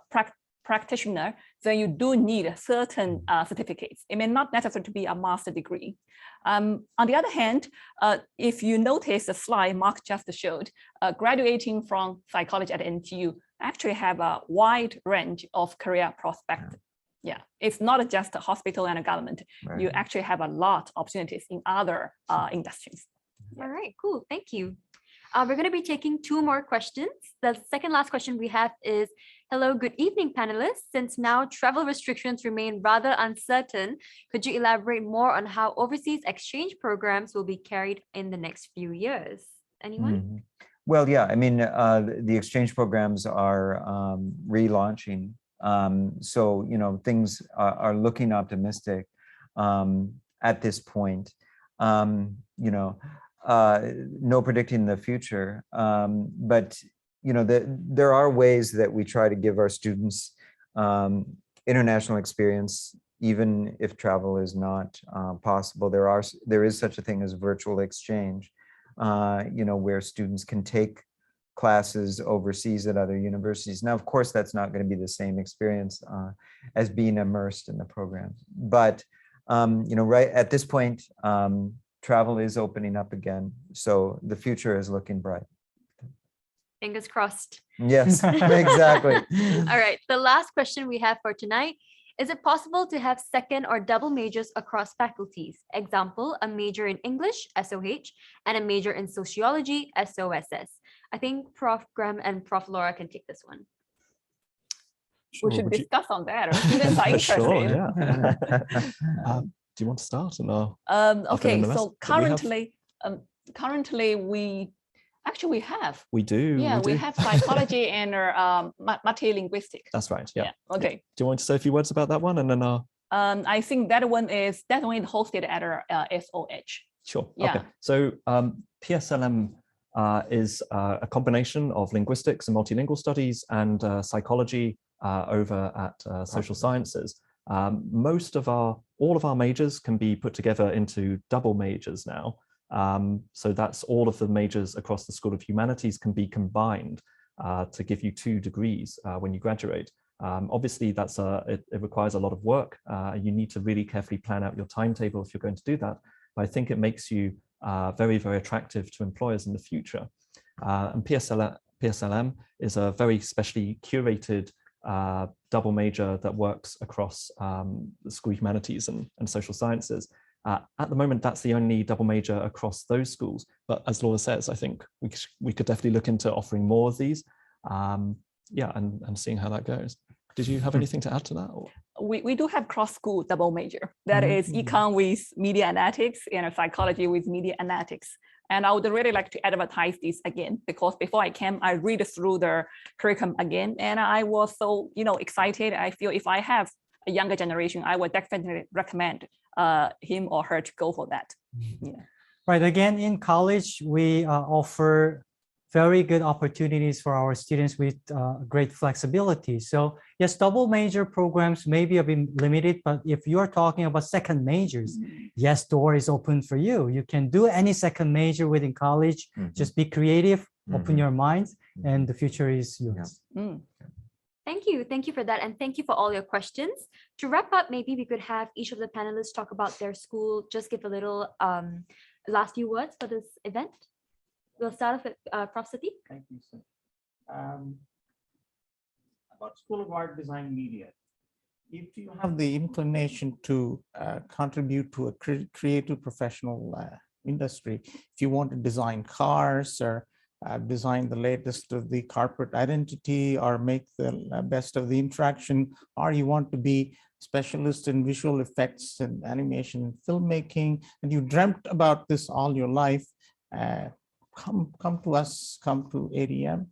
S5: practitioner, then you do need certain certificates. It may not necessarily be a master degree. On the other hand, if you notice the slide Mark just showed, graduating from psychology at NTU actually have a wide range of career prospects. Yeah, it's not just a hospital and a government.
S2: Right.
S5: You actually have a lot of opportunities in other industries.
S1: All right, cool. Thank you. We're going to be taking 2 more questions. The second last question we have is, hello, good evening, panelists. Since now travel restrictions remain rather uncertain, could you elaborate more on how overseas exchange programs will be carried in the next few years? Anyone?
S2: Mhm. Well, yeah, I mean, the exchange programs are relaunching. So, you know, things are looking optimistic at this point. You know, no predicting the future, but you know, there are ways that we try to give our students international experience, even if travel is not possible. There is such a thing as virtual exchange, you know, where students can take classes overseas at other universities. Now, of course, that's not going to be the same experience as being immersed in the program. But you know, right at this point, travel is opening up again, so the future is looking bright.
S1: Fingers crossed.
S2: Yes, exactly.
S1: All right, the last question we have for tonight. Is it possible to have second or double majors across faculties? Example, a major in English, SOH, and a major in sociology, SOSS. I think Prof. Graham and Prof. Laura can take this one.
S5: We should discuss on that. Our students are interested.
S4: Sure, yeah. Do you want to start?
S5: Okay, so currently we have.
S4: We do.
S5: Yeah, we have psychology and multilinguistic.
S4: That's right. Yeah.
S5: Okay.
S4: Do you want to say a few words about that one, and then
S5: I think that one is definitely hosted at our SOH.
S4: Sure.
S5: Yeah.
S4: Okay. So PSLM is a combination of linguistics and multilingual studies and psychology over at social sciences. All of our majors can be put together into double majors now. So that's all of the majors across the School of Humanities can be combined to give you 2 degrees when you graduate. Obviously, it requires a lot of work. You need to really carefully plan out your timetable if you're going to do that. But I think it makes you very, very attractive to employers in the future. And PSLM is a very specially curated double major that works across the School of Humanities and Social Sciences. At the moment, that's the only double major across those schools. But as Laura says, I think we could definitely look into offering more of these. Yeah, and seeing how that goes. Did you have anything to add to that? Or?
S5: We do have cross-school double major. That is econ with media analytics and psychology with media analytics. And I would really like to advertise this again, because before I came, I read through the curriculum again, and I was so excited. I feel if I have a younger generation, I would definitely recommend him or her to go for that. Yeah.
S6: Right. Again, in college, we offer very good opportunities for our students with great flexibility. So yes, double major programs may be a bit limited, but if you're talking about second majors, yes, door is open for you. You can do any second major within college. Just be creative, open your minds, and the future is yours.
S5: Yeah.
S1: Thank you. Thank you for that. And thank you for all your questions. To wrap up, maybe we could have each of the panelists talk about their school, just give a little last few words for this event. We'll start off with Prof. Sati.
S3: Thank you, sir. About School of Art, Design, Media. If you have the inclination to contribute to a creative professional industry, if you want to design cars or design the latest of the corporate identity or make the best of the interaction, or you want to be specialist in visual effects and animation and filmmaking, and you dreamt about this all your life, come to us, come to ADM.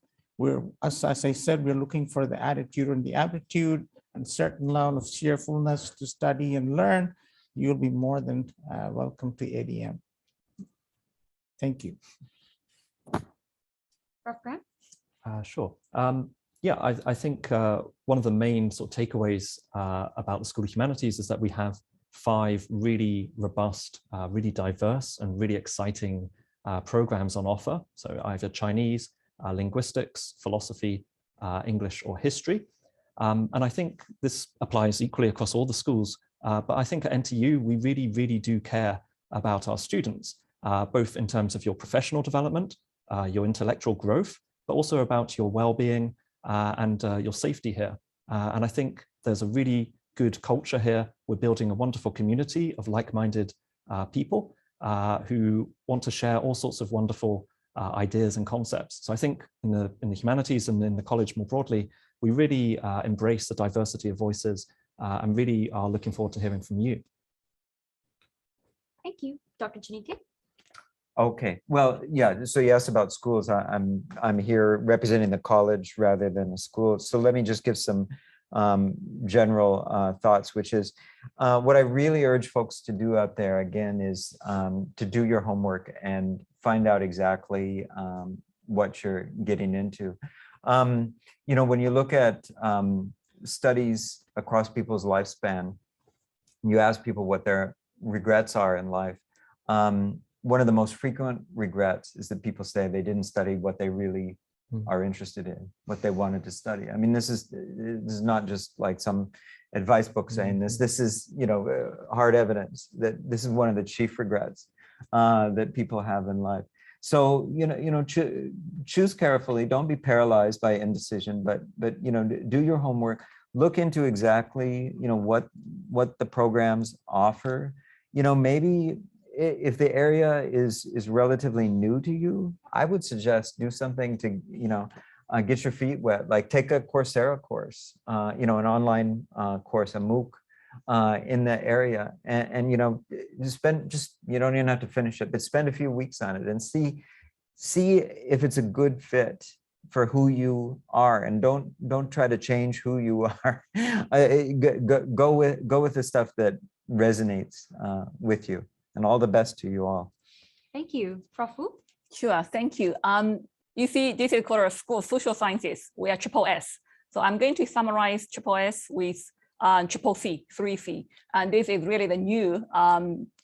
S3: As I said, we're looking for the attitude and the aptitude and certain level of cheerfulness to study and learn. You'll be more than welcome to ADM. Thank you.
S1: Prof. Graham?
S4: Sure. Yeah, I think one of the main sort of takeaways about the School of Humanities is that we have 5 really robust, really diverse, and really exciting programs on offer. So either Chinese, linguistics, philosophy, English, or history. And I think this applies equally across all the schools. But I think at NTU, we really, really do care about our students, both in terms of your professional development, your intellectual growth, but also about your well-being and your safety here. And I think there's a really good culture here. We're building a wonderful community of like-minded people who want to share all sorts of wonderful ideas and concepts. So I think in the humanities and in the college more broadly, we really embrace the diversity of voices and really are looking forward to hearing from you.
S1: Thank you. Dr. Janike?
S2: Okay, well, yeah, so you asked about schools. I'm here representing the college rather than the school. So let me just give some general thoughts, which is what I really urge folks to do out there, again, is to do your homework and find out exactly what you're getting into. You know, when you look at studies across people's lifespan, you ask people what their regrets are in life. One of the most frequent regrets is that people say they didn't study what they really are interested in, what they wanted to study. I mean, this is not just like some advice book saying this. This is, you know, hard evidence that this is one of the chief regrets that people have in life. So, choose carefully. Don't be paralyzed by indecision, but you know, do your homework. Look into exactly, you know, what the programs offer. You know, maybe if the area is relatively new to you, I would suggest do something to, you know, get your feet wet, like take a Coursera course, you know, an online course, a MOOC in the area, and you know, you don't even have to finish it, but spend a few weeks on it and see if it's a good fit for who you are, and don't try to change who you are. Go with the stuff that resonates with you. And all the best to you all.
S1: Thank you. Prof. Wu?
S5: Sure, thank you. You see, this is called a School of Social Sciences. We are triple S. So I'm going to summarize triple S with triple C, 3C. And this is really the new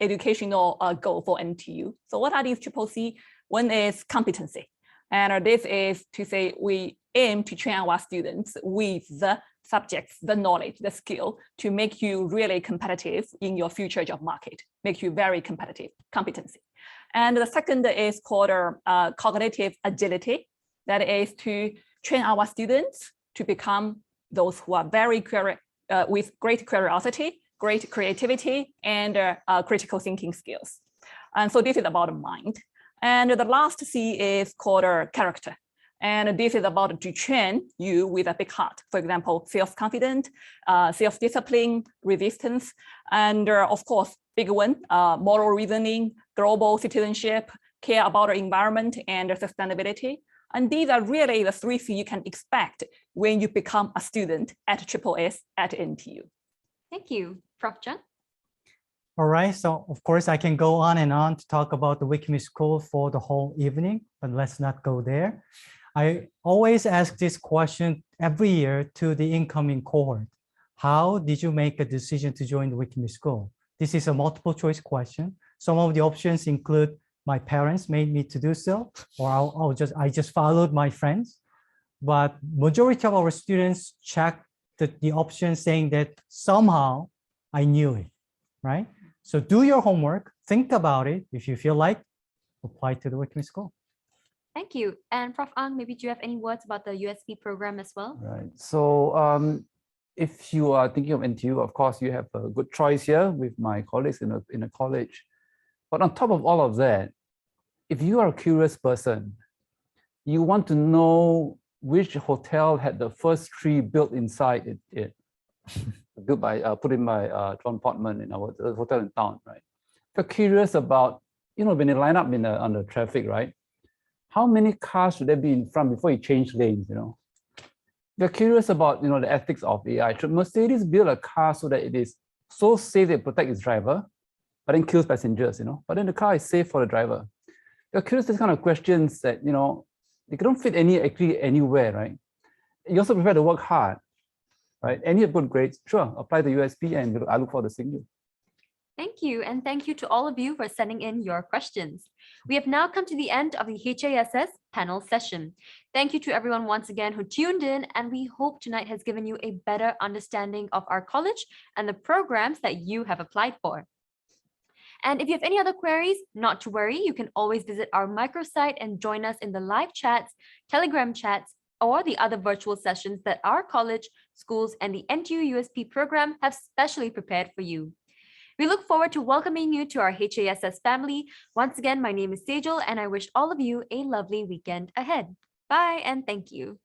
S5: educational goal for NTU. So what are these triple C? One is competency. And this is to say we aim to train our students with the subjects, the knowledge, the skill to make you really competitive in your future job market, make you very competitive, competency. And the second is called cognitive agility. That is to train our students to become those who are very with great curiosity, great creativity, and critical thinking skills. And so this is about mind. And the last C is called character. And this is about to train you with a big heart. For example, self-confident, self-discipline, resistance, and of course, big one, moral reasoning, global citizenship, care about the environment and sustainability. And these are really the 3 things you can expect when you become a student at Triple S at NTU.
S1: Thank you. Prof. Chen?
S6: All right, so of course I can go on and on to talk about the WICME School for the whole evening, but let's not go there. I always ask this question every year to the incoming cohort. How did you make a decision to join the WICME School? This is a multiple choice question. Some of the options include my parents made me to do so, or I just followed my friends. But majority of our students check the option saying that somehow I knew it, right? So do your homework, think about it. If you feel like, apply to the WICME School.
S1: Thank you. And Prof. Ang, maybe do you have any words about the USP program as well?
S7: Right. So if you are thinking of NTU, of course, you have a good choice here with my colleagues in a college. But on top of all of that, if you are a curious person, you want to know which hotel had the first tree built inside it built by, put in by John Portman in our hotel in town, right? If you're curious about, you know, when you line up on the traffic, right? How many cars should there be in front before you change lanes, you know? They're curious about, you know, the ethics of AI. Should Mercedes build a car so that it is so safe that it protects its driver, but then kills passengers, you know? But then the car is safe for the driver. you're curious this kind of questions that, they don't fit actually anywhere, right? You also prepare to work hard, right? And you have good grades, sure, apply the USP and I look forward to seeing you.
S1: Thank you, and thank you to all of you for sending in your questions. We have now come to the end of the HASS panel session. Thank you to everyone once again who tuned in, and we hope tonight has given you a better understanding of our college and the programs that you have applied for. And if you have any other queries, not to worry, you can always visit our microsite and join us in the live chats, Telegram chats, or the other virtual sessions that our college, schools, and the NTU USP program have specially prepared for you. We look forward to welcoming you to our HASS family. Once again, my name is Sejal, and I wish all of you a lovely weekend ahead. Bye, and thank you.